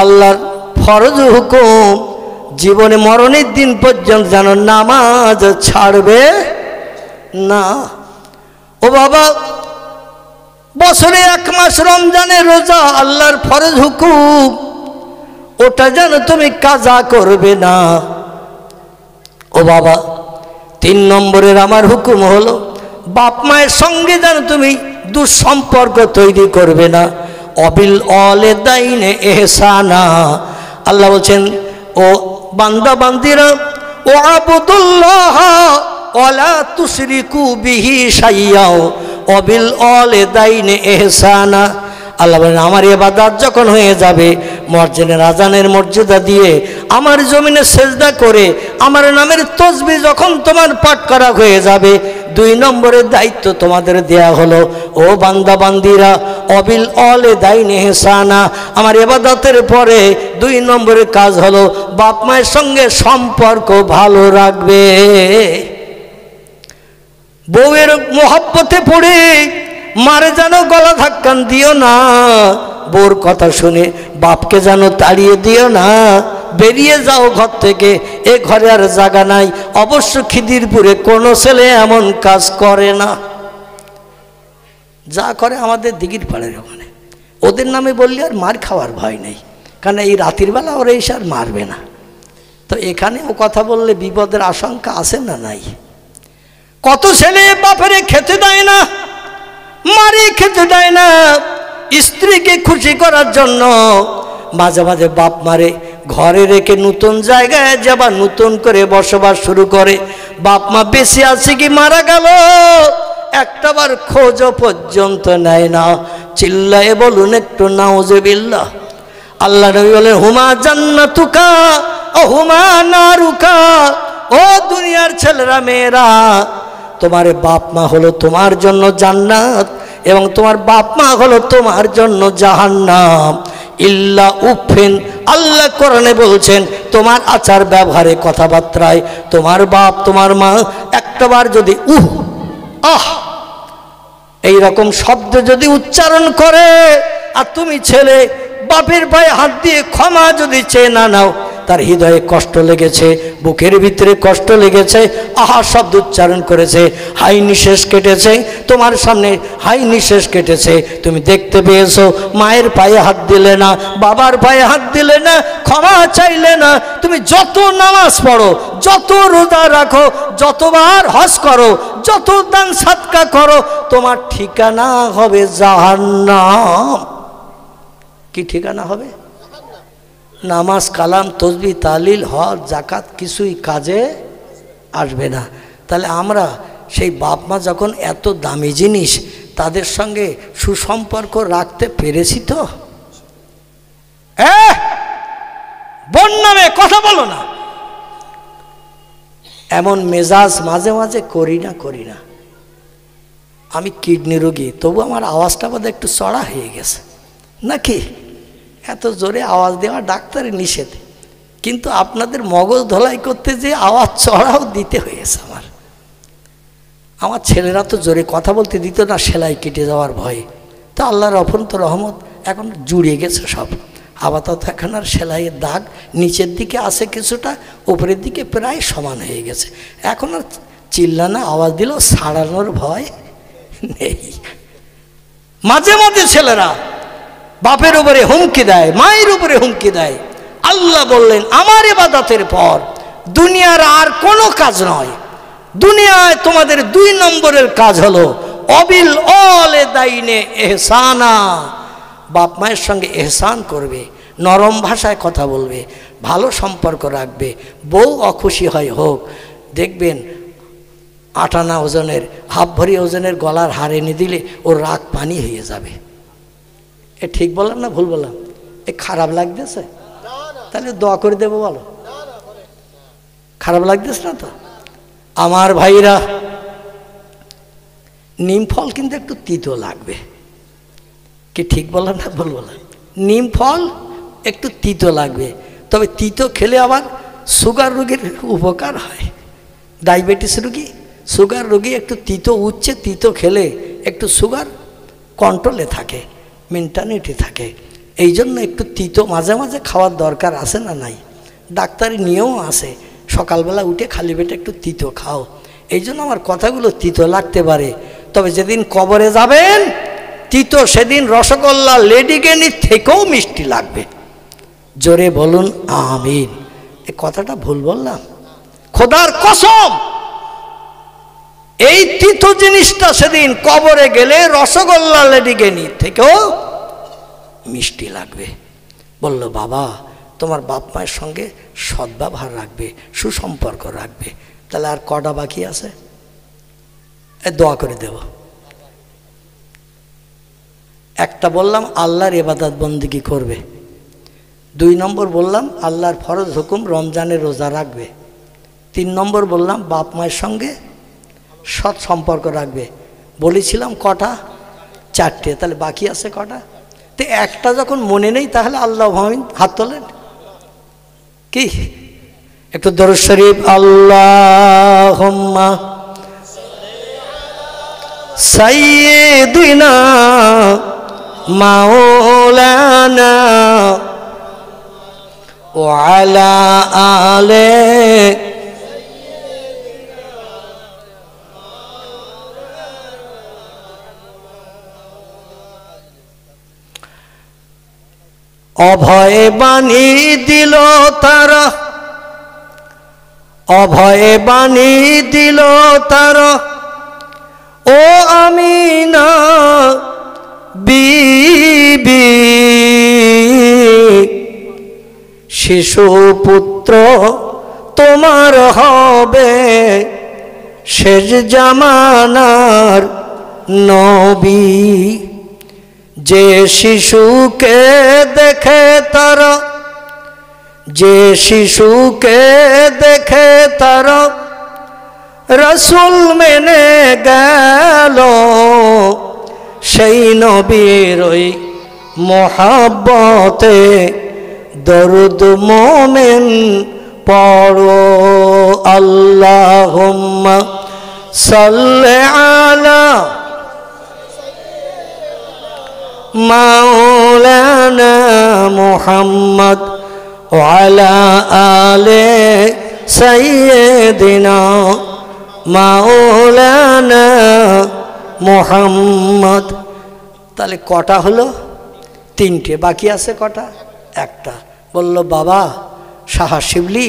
আল্লাহর ফরজ হুকুম জীবনে মরণের দিন পর্যন্ত যেন নামাজ ছাড়বে না। ও বাবা বছরে 1 মাস রমজানের রোজা আল্লাহর ফরজ হুকুম, ওটা যেন তুমি কাজা করবে না। ও বাবা 3 নম্বরের আমার হুকুম হলো, বাপ মায়ের সঙ্গে যেন তুমি দুঃসম্পর্ক তৈরি করবে না। অবিল ওয়ালিদাইনে ইহসানা, আল্লাহ বলছেন ও বান্দা বান্দিরা, ও আবুদুল্লাহ ওয়ালা তুশরিকু বিহি শাইয়্যা অবিল ওয়ালিদাইনে ইহসানা। আল্লাহ বলেন আমার ইবাদত যখন হয়ে যাবে, মসজিদের আজানের মর্যাদা দিয়ে আমার জমিনে সেজদা করে আমার নামের তসবিহ যখন তোমার পাঠ করা হয়ে যাবে, 2 নম্বরের দায়িত্ব তোমাদের দেয়া হলো, ও বান্দা বান্দিরা অবিল ওয়ালিদাইনে ইহসানা, আমার ইবাদতের পরে 2 নম্বরের কাজ হলো বাপ মায়ের সঙ্গে সম্পর্ক ভালো রাখবে। বউয়ের মোহাব্বতে পড়ে মারে যেন গলা ধাক্কান দিও না, বউর কথা শুনে বাপকে যেন তাড়িয়ে দিও না, বেরিয়ে যাও ঘর থেকে, এ ঘরে আর জায়গা নাই। অবশ্য খিদিরপুরে কোনো ছেলে এমন কাজ করে না, যা করে আমাদের দিঘির পাড়ের ওখানে। ওদের নামে বললে আর মার খাওয়ার ভয় নেই, কারণ এই রাতের বেলা ওরা এসে আর মারবে না। তো এখানে ও কথা বললে বিপদের আশঙ্কা আছে না নাই? কত ছেলে বাপেরে খেতে দেয় না, মারে খেতে দেয় না, স্ত্রীকে খুশি করার জন্য মাঝে মাঝে বাপ মারে ঘরে রেখে নতুন জায়গায় যাবার নতুন করে বসবাস শুরু করে। বাপ মা বেঁচে আছে কি মারা গেল একটাবার খোঁজ পর্যন্ত নেয় না। চিল্লায়ে বলুন একটু নাউজুবিল্লাহ। আল্লাহ নবী বলেন হুমা জান্নাতুকা ও হুমা নারুকা, ও দুনিয়ার ছেলেরা মেয়েরা তোমার বাপ মা হলো তোমার জন্য জান্নাত এবং তোমার বাপ মা হলো তোমার জন্য জাহান্নাম। ইল্লা উফিন, আল্লাহ কোরআনে বলছেন তোমার আচার ব্যবহারে কথাবার্তায় তোমার বাপ তোমার মা একটাবার যদি আহ এইরকম শব্দ যদি উচ্চারণ করে আর তুমি ছেলে বাপের পায়ে হাত দিয়ে ক্ষমা যদি চেয়ে না নাও, তার হৃদয়ে কষ্ট লেগেছে, বুকের ভিতরে কষ্ট লেগেছে, আহা শব্দ উচ্চারণ করেছে, হাই নিঃশ্বাস কেটেছে, তোমার সামনে হাই নিঃশ্বাস কেটেছে, তুমি দেখতে পেয়েছো, মায়ের পায়ে হাত দিলে না, বাবার পায়ে হাত দিলে না, ক্ষমা চাইলে না, তুমি যত নামাজ পড়ো, যত রোজা রাখো, যতবার হজ করো, যত দান সাদকা করো, তোমার ঠিকানা হবে জাহান্নাম। কি ঠিকানা হবে? নামাজ কালাম তসবিহ তাহলিল হজ জাকাত কিছুই কাজে আসবে না। তাহলে আমরা সেই বাপ মা যখন এত দামি জিনিস তাদের সঙ্গে সুসম্পর্ক রাখতে পেরেছি তো? বোন নামে কথা বলো না, এমন মেজাজ মাঝে মাঝে করি না। আমি কিডনি রোগী, তবু আমার আওয়াজটা বোধহয় একটু চড়া হয়ে গেছে নাকি? এত জোরে আওয়াজ দেওয়া ডাক্তারের নিষেধ, কিন্তু আপনাদের মগজ ধোলাই করতে যে আওয়াজ চড়াও দিতে হয়েছে। আমার ছেলেরা তো জোরে কথা বলতে দিত না সেলাই কেটে যাওয়ার ভয়ে, তো আল্লাহর অফন্ত রহমত এখন জুড়ে গেছে সব। আপাতত এখন আর সেলাইয়ের দাগ নিচের দিকে আছে কিছুটা, উপরের দিকে প্রায় সমান হয়ে গেছে। এখন আর চিল্লানা আওয়াজ দিলেও ছাড়ানোর ভয় নেই। মাঝে মাঝে ছেলেরা বাপের উপরে হুমকি দেয়, মায়ের উপরে হুমকি দেয়। আল্লাহ বললেন আমার ইবাদতের পর দুনিয়ার আর কোনো কাজ নয়, দুনিয়ায় তোমাদের 2 নম্বরের কাজ হলো অবিল ওয়ালে দাইনে এহসানা, বাপ মায়ের সঙ্গে এহসান করবে, নরম ভাষায় কথা বলবে, ভালো সম্পর্ক রাখবে। বউ অখুশি হয় হোক, দেখবেন 8 আনা ওজনের হাফ ভরি ওজনের গলার হার এনে দিলে ওর রাগ পানি হয়ে যাবে। এ ঠিক বললাম না ভুল বললাম? এ খারাপ লাগতেছে? তাহলে দোয়া করে দেবো, বলো। খারাপ লাগতেছে না তো? আমার ভাইরা, নিম ফল কিন্তু একটু তিতো লাগবে। কি ঠিক বললাম না ভুল বললাম? নিম ফল একটু তিতো লাগবে, তবে তিতো খেলে আবার সুগার রোগীর উপকার হয়। ডায়াবেটিস রোগী, সুগার রোগী একটু তিতো উচ্চে তিতো খেলে একটু সুগার কন্ট্রোলে থাকে, মেন্টালিটি থাকে। এই জন্য একটু তিতো মাঝে মাঝে খাওয়ার দরকার আছে না নাই? ডাক্তারি নিয়ম আছে, সকালবেলা উঠে খালি পেটে একটু তিতো খাও। এই জন্য আমার কথাগুলো তিতো লাগতে পারে, তবে যেদিন কবরে যাবেন তিতো সেদিন রসগোল্লা লেডিকেনির থেকেও মিষ্টি লাগবে। জোরে বলুন আমিন। এ কথাটা ভুল বললাম? খোদার কসম, এই তিতো জিনিসটা সেদিন কবরে গেলে রসগোল্লা লেডিকেনির থেকেও মিষ্টি লাগবে। বলল বাবা তোমার বাপ মায়ের সঙ্গে সদ্ব্যবহার রাখবে, সুসম্পর্ক রাখবে। তাহলে আর কটা বাকি আছে? দোয়া করে দেব। একটা বললাম আল্লাহর ইবাদত বন্দেগী করবে, 2 নম্বর বললাম আল্লাহর ফরজ হুকুম রমজানের রোজা রাখবে, 3 নম্বর বললাম বাপ মায়ের সঙ্গে সৎ সম্পর্ক রাখবে। বলেছিলাম কটা? 4টে। তাহলে বাকি আছে কটা? তো একটা যখন মনে নেই তাহলে আল্লাহ ভামিন হাত তোলেন। কি একটু দরুদ শরীফ, আল্লাহুম্মা সাইয়্যিদিনা মাওলানা ওয়া আলা আলে অভয় বাণী দিল তারা, অভয় বাণী দিল তারা, ও আমিনা বিবি, শিশু পুত্র তোমার হবে শেষ জামানার নবী। যে শিশুকে দেখে তারা, যে শিশুকে দেখে তারা রসুল মেনে গেল সেই নবীর ওই মোহাব্বতে দরুদ মোমেন পড়ো আল্লাহুম্মা সাল্লি আলা মাওলানা মুহাম্মদ ওয়া আলা আলি সাইয়্যিদিনা মাওলানা মুহাম্মদ। তাহলে কটা হলো? তিনটে। বাকি আছে কটা? একটা। বলল বাবা সাহা শিবলি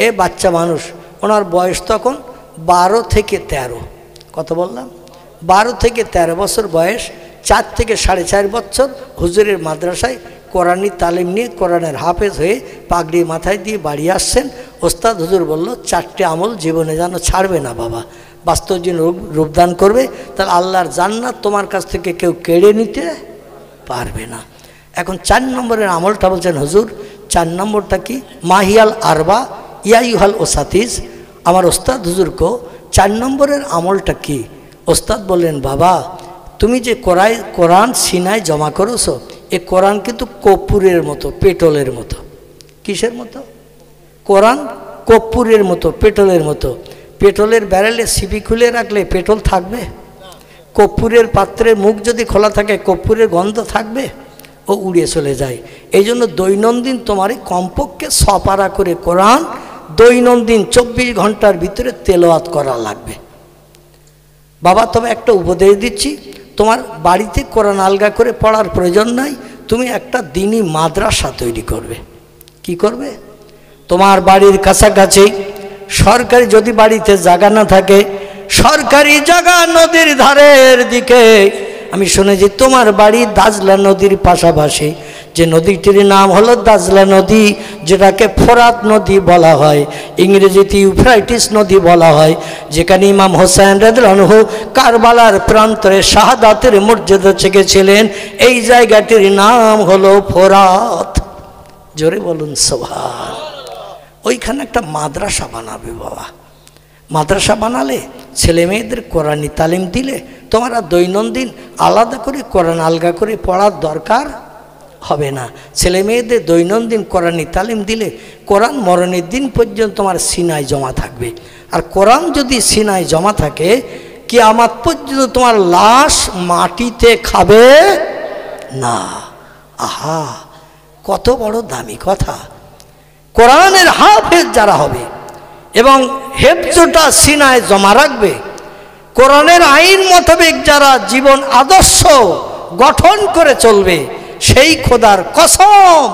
এ বাচ্চা মানুষ, ওনার বয়স তখন 12 থেকে 13। কত বললাম? 12 থেকে 13 বছর বয়স। 4 থেকে 4.5 বছর হুজুরের মাদ্রাসায় কোরআনি তালিম নিয়ে কোরআনের হাফেজ হয়ে পাগড়ি মাথায় দিয়ে বাড়ি আসছেন। ওস্তাদ হুজুর বলল 4টে আমল জীবনে যেন ছাড়বে না বাবা, বাস্তব জীবন রূপদান করবে, তাহলে আল্লাহর জান্নাত তোমার কাছ থেকে কেউ কেড়ে নিতে পারবে না। এখন 4 নম্বরের আমলটা বলছেন হুজুর। 4 নম্বরটা কি? মাহিয়াল আরবা ইয়াইহাল ওসাতিজ। আমার ওস্তাদ হুজুরকে 4 নম্বরের আমলটা কি? ওস্তাদ বললেন বাবা তুমি যে কোরআন সিনায় জমা করেছো, এ কোরআন কিন্তু কর্পূরের মতো, পেট্রোলের মতো। কিসের মতো? কোরআন কর্পূরের মতো, পেট্রোলের মতো। পেট্রোলের ব্যারেলে সিপি খুলে রাখলে পেট্রোল থাকবে? কর্পূরের পাত্রের মুখ যদি খোলা থাকে কর্পূরের গন্ধ থাকবে? ও উড়িয়ে চলে যায়। এই জন্য দৈনন্দিন তোমার কমপক্ষে 100 পারা করে কোরআন দৈনন্দিন 24 ঘন্টার ভিতরে তেলাওয়াত করা লাগবে বাবা। তবে একটা উপদেশ দিচ্ছি, তোমার বাড়িতে কোরআন আলগা করে পড়ার প্রয়োজন নাই, তুমি একটা দিনী মাদ্রাসা তৈরি করবে। কি করবে? তোমার বাড়ির কাছাকাছি সরকারি, যদি বাড়িতে জায়গা না থাকে, সরকারি জায়গা নদীর ধারের দিকে। আমি শুনেছি তোমার বাড়ি দাজলা নদীর পাশাপাশি যে নদীটির নাম হলো দাজলা নদী, যেটাকে ফোরাত নদী বলা হয়, ইংরেজিতে ইউফ্রাইটিস নদী বলা হয়, যেখানে ইমাম হোসেন রাদিয়াল্লাহু আনহু কারবালার প্রান্তরে শাহাদাতের মর্যাদা চেখেছিলেন। এই জায়গাটির নাম হলো ফোরাত। জোরে বলুন সুবহান। ওইখানে একটা মাদ্রাসা বানাবে বাবা। মাদ্রাসা বানালে ছেলে মেয়েদের কোরআনি তালিম দিলে তোমার দৈনন্দিন আলাদা করে কোরআন আলগা করে পড়ার দরকার হবে না। ছেলে মেয়েদের দৈনন্দিন কোরআনি তালিম দিলে কোরআন মরণের দিন পর্যন্ত তোমার সিনায় জমা থাকবে। আর কোরআন যদি সিনায় জমা থাকে, কিয়ামত পর্যন্ত তোমার লাশ মাটিতে খাবে না। আহা, কত বড় দামি কথা। কোরআনের হাফেজ যারা হবে এবং হেফজটা সিনায় জমা রাখবে, কোরআনের আইন মোতাবেক যারা জীবন আদর্শ গঠন করে চলবে, সেই খোদার কসম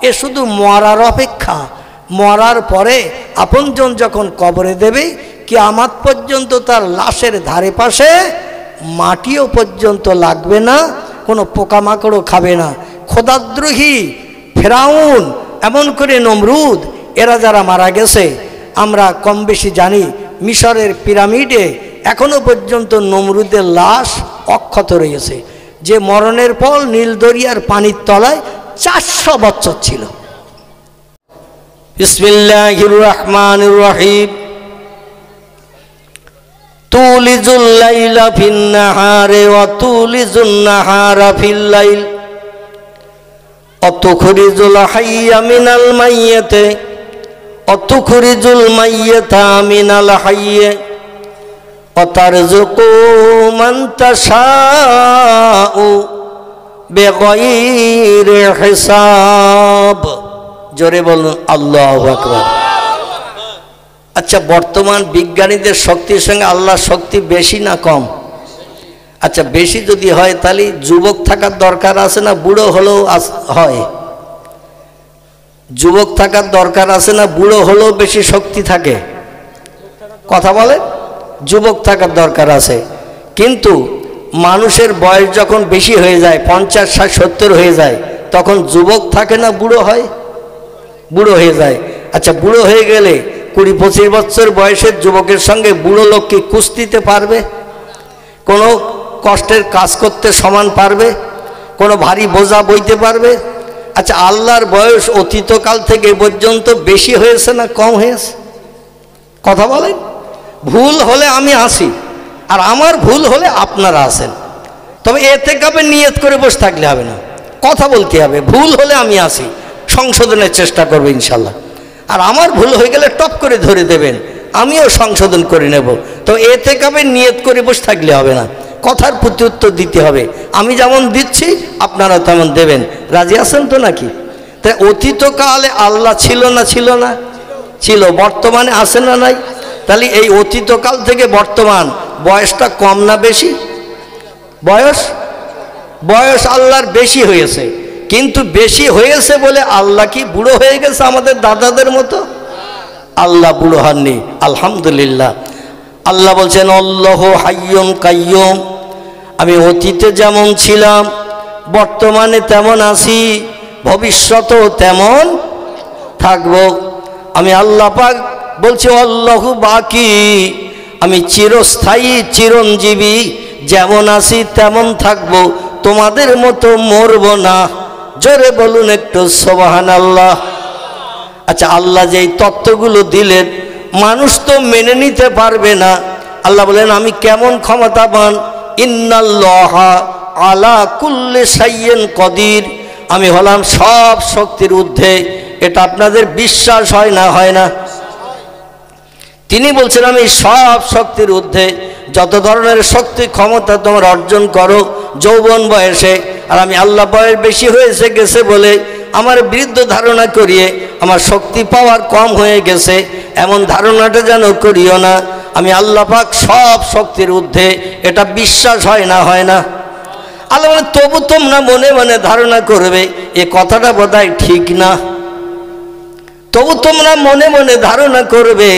এ শুধু মরার অপেক্ষা। মরার পরে আপনজন যখন কবরে দেবে, কিয়ামত পর্যন্ত তার লাশের ধারে পাশে মাটিও পর্যন্ত লাগবে না, কোনো পোকামাকড়ও খাবে না। খোদাদ্রোহী ফেরাউন, এমন করে নমরুদ, এরা যারা মারা গেছে আমরা কম বেশি জানি। মিশরের পিরামিডে এখনো পর্যন্ত নমরুদের লাশ অক্ষত রয়েছে, যে মরণের পর নীল দরিয়ার পানির তলায় 400 বছর ছিল। বিসমিল্লাহির রহমানির রহিম। তুলিজুল লাইলা ফিন নাহারে ওয়া তুলিজুন নাহারা ফিল লাইল ওয়া তুখরিজুল হাইয়া মিনাল মাইয়্যিতি ওয়া তুখরিজুল মাইয়্যিতা মিনাল হাইয়্যি ওয়া তারযুকু মান তাশাউ বিগাইরি হিসাব। জোরে বলুন আল্লাহু আকবার। আচ্ছা, বর্তমান বিজ্ঞানীদের শক্তির সঙ্গে আল্লাহর শক্তি বেশি না কম? আচ্ছা, বেশি যদি হয় তাহলে যুবক থাকার দরকার আছে না বুড়ো হলেও হয়? যুবক থাকার দরকার আছে না বুড়ো হলেও বেশি শক্তি থাকে? কথা বলে। যুবক থাকার দরকার আছে, কিন্তু মানুষের বয়স যখন বেশি হয়ে যায়, 50, 60, 70 হয়ে যায়, তখন যুবক থাকে না বুড়ো হয়? বুড়ো হয়ে যায়। আচ্ছা, বুড়ো হয়ে গেলে 20-25 বছর বয়সের যুবকের সঙ্গে বুড়ো লোক কি কুস্তিতে পারবে? কোনো কষ্টের কাজ করতে সমান পারবে? কোনো ভারী বোঝা বইতে পারবে? আচ্ছা, আল্লাহর বয়স অতীতকাল থেকে পর্যন্ত বেশি হয়েছে না কম হয়েছে? কথা বলেন। ভুল হলে আমি আসি, আর আমার ভুল হলে আপনারা আসেন। তবে এতেকাবে নিয়ত করে বসে থাকলে হবে না, কথা বলতে হবে। ভুল হলে আমি আসি, সংশোধনের চেষ্টা করবো ইনশাল্লাহ। আর আমার ভুল হয়ে গেলে টপ করে ধরে দেবেন, আমিও সংশোধন করে নেব। তো এতেকাবে নিয়ত করে বসে থাকলে হবে না, কথার প্রতি উত্তর দিতে হবে। আমি যেমন দিচ্ছি আপনারা তেমন দেবেন। রাজি আছেন তো নাকি? তাই অতীতকালে আল্লাহ ছিল না? ছিল না? ছিল। বর্তমানে আছে না নাই? তাহলে এই অতীতকাল থেকে বর্তমান বয়সটা কম না বেশি? বয়স আল্লাহর বেশি হয়েছে, কিন্তু বেশি হয়েছে বলে আল্লাহ কি বুড়ো হয়ে গেছে আমাদের দাদাদের মতো? আল্লাহ বুড়ো হননি, আলহামদুলিল্লাহ। আল্লাহ বলছেন আল্লাহু হাইয়ুন কাইয়ুম, আমি অতীতে যেমন ছিলাম বর্তমানে তেমন আছি, ভবিষ্যতেও তেমন থাকবো। আমি আল্লাহ পাক বলছি আল্লাহু বাকি, আমি চিরস্থায়ী চিরঞ্জীবী, যেমন আছি তেমন থাকবো, তোমাদের মতো মরবো না। জোরে বলুন একটু সুবহানাল্লাহ। আচ্ছা, আল্লাহ যেই তত্ত্বগুলো দিলেন মানুষ তো মেনে নিতে পারবে না। আল্লাহ বলেন আমি কেমন ক্ষমতাবান, ইন্নাল্লাহা আলা কুল্লি শাইইন কদির, আমি হলাম সব শক্তির ঊর্ধ্বে। এটা আপনাদের বিশ্বাস হয় না? হয় না? তিনি বলছেন আমি সব শক্তির ঊর্ধ্বে, যত ধরনের শক্তি ক্ষমতা তোমরা অর্জন করো যৌবন বয়সে, আর আমি আল্লাহ বয়স বেশি হয়েছে গেছে বলে আমার বিরুদ্ধ ধারণা করিয়ে আমার শক্তি পাওয়ার কম হয়ে গেছে, এমন ধারণাটা যেন করিও না। আমি আল্লাহ পাক সব শক্তির ঊর্ধ্বে, এটা বিশ্বাস হয় না? হয় না? আল্লাহ বলে তবু তোমরা মনে মনে ধারণা করবে, এ কথাটা বোধহয় ঠিক না। তবু তোমরা মনে মনে ধারণা করবে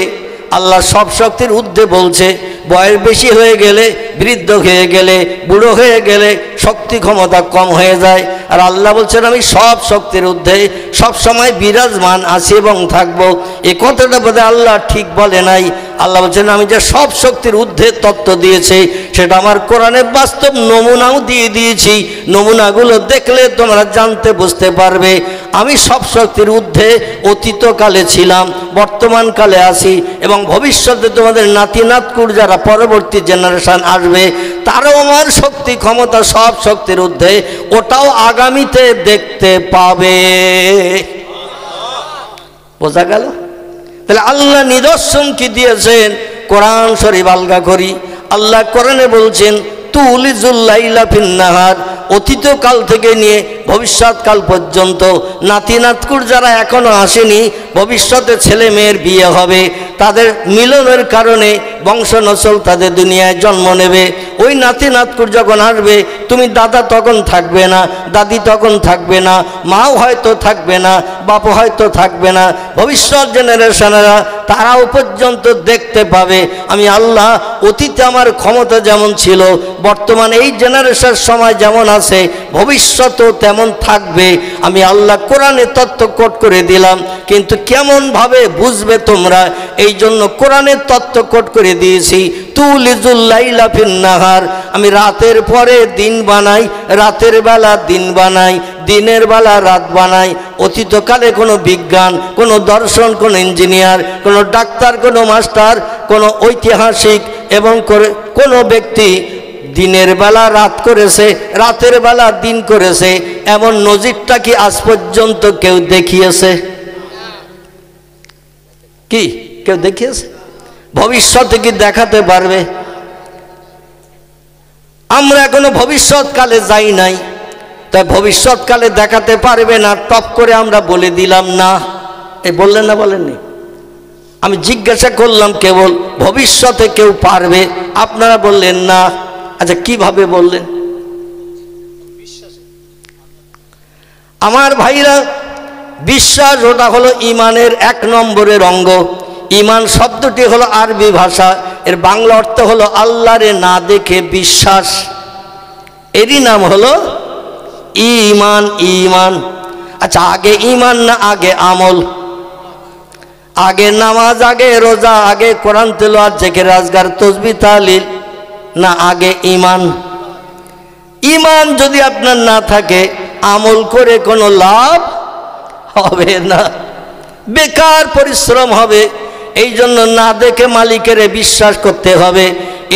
আল্লাহ সব শক্তির ঊর্ধ্বে বলছে। বয়স বেশি হয়ে গেলে, বৃদ্ধ হয়ে গেলে, বুড়ো হয়ে গেলে শক্তি ক্ষমতা কম হয়ে যায়, আর আল্লাহ বলছেন আমি সব শক্তির ঊর্ধ্বে সব সময় বিরাজমান আছি এবং থাকবো। এ কথাটা বোধহয় আল্লাহ ঠিক বলে নাই। আল্লাহ বলছেন আমি যে সব শক্তির ঊর্ধ্বে তত্ত্ব দিয়েছি সেটা আমার কোরআনে বাস্তব নমুনাও দিয়ে দিয়েছি। নমুনাগুলো দেখলে তোমরা জানতে বুঝতে পারবে আমি সব শক্তির ঊর্ধ্বে অতীতকালে ছিলাম, বর্তমানকালে আছি, এবং ভবিষ্যতে তোমাদের নাতি নাতকুর যারা পরবর্তী জেনারেশন আসবে তারাও আমার শক্তি ক্ষমতা সব শক্তির ঊর্ধ্বে, ওটাও আগামীতে দেখতে পাবে। বোঝা গেল? তাহলে আল্লাহ নিদর্শন কি দিয়েছেন? কোরআন শরীফ আলগা করি। আল্লাহ কোরআনে বলছেন তুলিজুল লাইলা ফিন নাহার, অতীতকাল থেকে নিয়ে ভবিষ্যৎকাল পর্যন্ত নাতি নাতকুর যারা এখনো আসেনি, ভবিষ্যতে ছেলে মেয়ের বিয়ে হবে, তাদের মিলনের কারণে বংশ নসল তাদের দুনিয়ায় জন্ম নেবে। ওই নাতি নাতকুর যখন আসবে তুমি দাদা তখন থাকবে না, দাদি তখন থাকবে না, মাও হয়তো থাকবে না, বাপও হয়তো থাকবে না। ভবিষ্যৎ জেনারেশনেরা তারাও পর্যন্ত দেখতে পাবে আমি আল্লাহ অতীতে আমার ক্ষমতা যেমন ছিল, বর্তমানে এই জেনারেশন সময় যেমন আছে, ভবিষ্যতেও তেমন থাকবে। আমি আল্লাহ কোরআনে তত্ত্ব কোট করে দিলাম, কিন্তু কেমন ভাবে বুঝবে তোমরা? এই জন্য কোরআনের তত্ত্ব কোট করে দিয়েছি তুলিজুল লাইলা ফিন নাহার, আমি রাতের পরে দিন বানাই, রাতের বেলা দিন বানাই, দিনের বেলা রাত বানাই। অতীতকালে কোনো বিজ্ঞান, কোনো দর্শন, কোনো ইঞ্জিনিয়ার, কোনো ডাক্তার, কোনো মাস্টার, কোনো ঐতিহাসিক এবং কোনো ব্যক্তি দিনের বেলা রাত করেছে, রাতের বেলা দিন করেছে, এমন নজিরটা কি আজ পর্যন্ত কেউ দেখিয়েছে? কি কেউ দেখিয়েছে? ভবিষ্যতে কি দেখাতে পারবে? আমরা এখনো ভবিষ্যৎকালে যাই নাই, তাই ভবিষ্যৎকালে দেখাতে পারবে না। টপ করে আমরা বলে দিলাম না। এ বললেন না? বলেননি? আমি জিজ্ঞাসা করলাম কেবল ভবিষ্যতে কেউ পারবে, আপনারা বললেন না। আচ্ছা কিভাবে বললেন? আমার ভাইরা, বিশ্বাস ওটা হলো ইমানের এক নম্বরের অঙ্গ। ইমান শব্দটি হলো আরবি ভাষা, এর বাংলা অর্থ হলো আল্লাহরে না দেখে বিশ্বাস। এরই নাম হলো ইমান। ইমান। আচ্ছা, আগে ইমান না আগে আমল? আগে নামাজ, আগে রোজা, আগে কোরআন তেলাওয়াত, জিকির আজকার, তাসবিহ তাহলিল, না আগে ইমান? ইমান যদি আপনার না থাকে আমল করে কোনো লাভ হবে না, বেকার পরিশ্রম হবে। এই জন্য না দেখে মালিকের বিশ্বাস করতে হবে।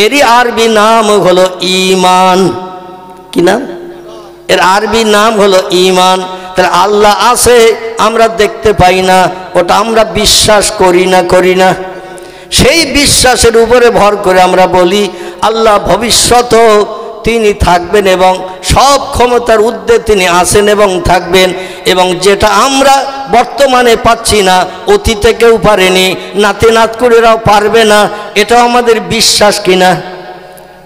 এরই আরবি নাম হলো ঈমান। কি নাম? এর আরবি নাম হলো ঈমান। তাহলে আল্লাহ আছে, আমরা দেখতে পাই না, ওটা আমরা বিশ্বাস করি না। সেই বিশ্বাসের উপরে ভর করে আমরা বলি আল্লাহ ভবিষ্যতও তিনি থাকবেন এবং সব ক্ষমতার ঊর্ধ্বে তিনি আছেন এবং থাকবেন, এবং যেটা আমরা বর্তমানে পাচ্ছি না অতীতে কেউ পারেনি, নাতি নাতকুড়েরাও পারবে না, এটাও আমাদের বিশ্বাস কিনা?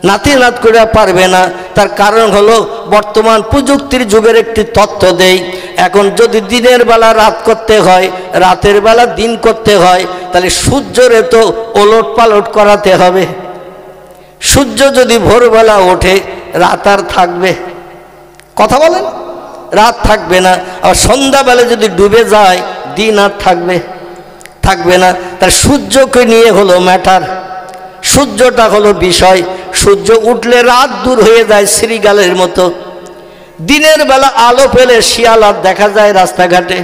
নাতি নাতকুড়েরা পারবে না। তার কারণ হলো বর্তমান প্রযুক্তির যুগের একটি তথ্য দেই। এখন যদি দিনের বেলা রাত করতে হয়, রাতের বেলা দিন করতে হয়, তাহলে সূর্যরে তো ওলট পালট করাতে হবে। সূর্য যদি ভোরবেলা ওঠে রাত আর থাকবে? কথা বলেন, রাত থাকবে না। আর সন্ধ্যাবেলা যদি ডুবে যায় দিন আর থাকবে না। তার সূর্যকে নিয়ে হলো ম্যাটার, সূর্যটা হলো বিষয়। সূর্য উঠলে রাত দূর হয়ে যায় শ্রীগালের মতো। দিনের বেলা আলো পেলে শিয়াল আর দেখা যায় রাস্তাঘাটে,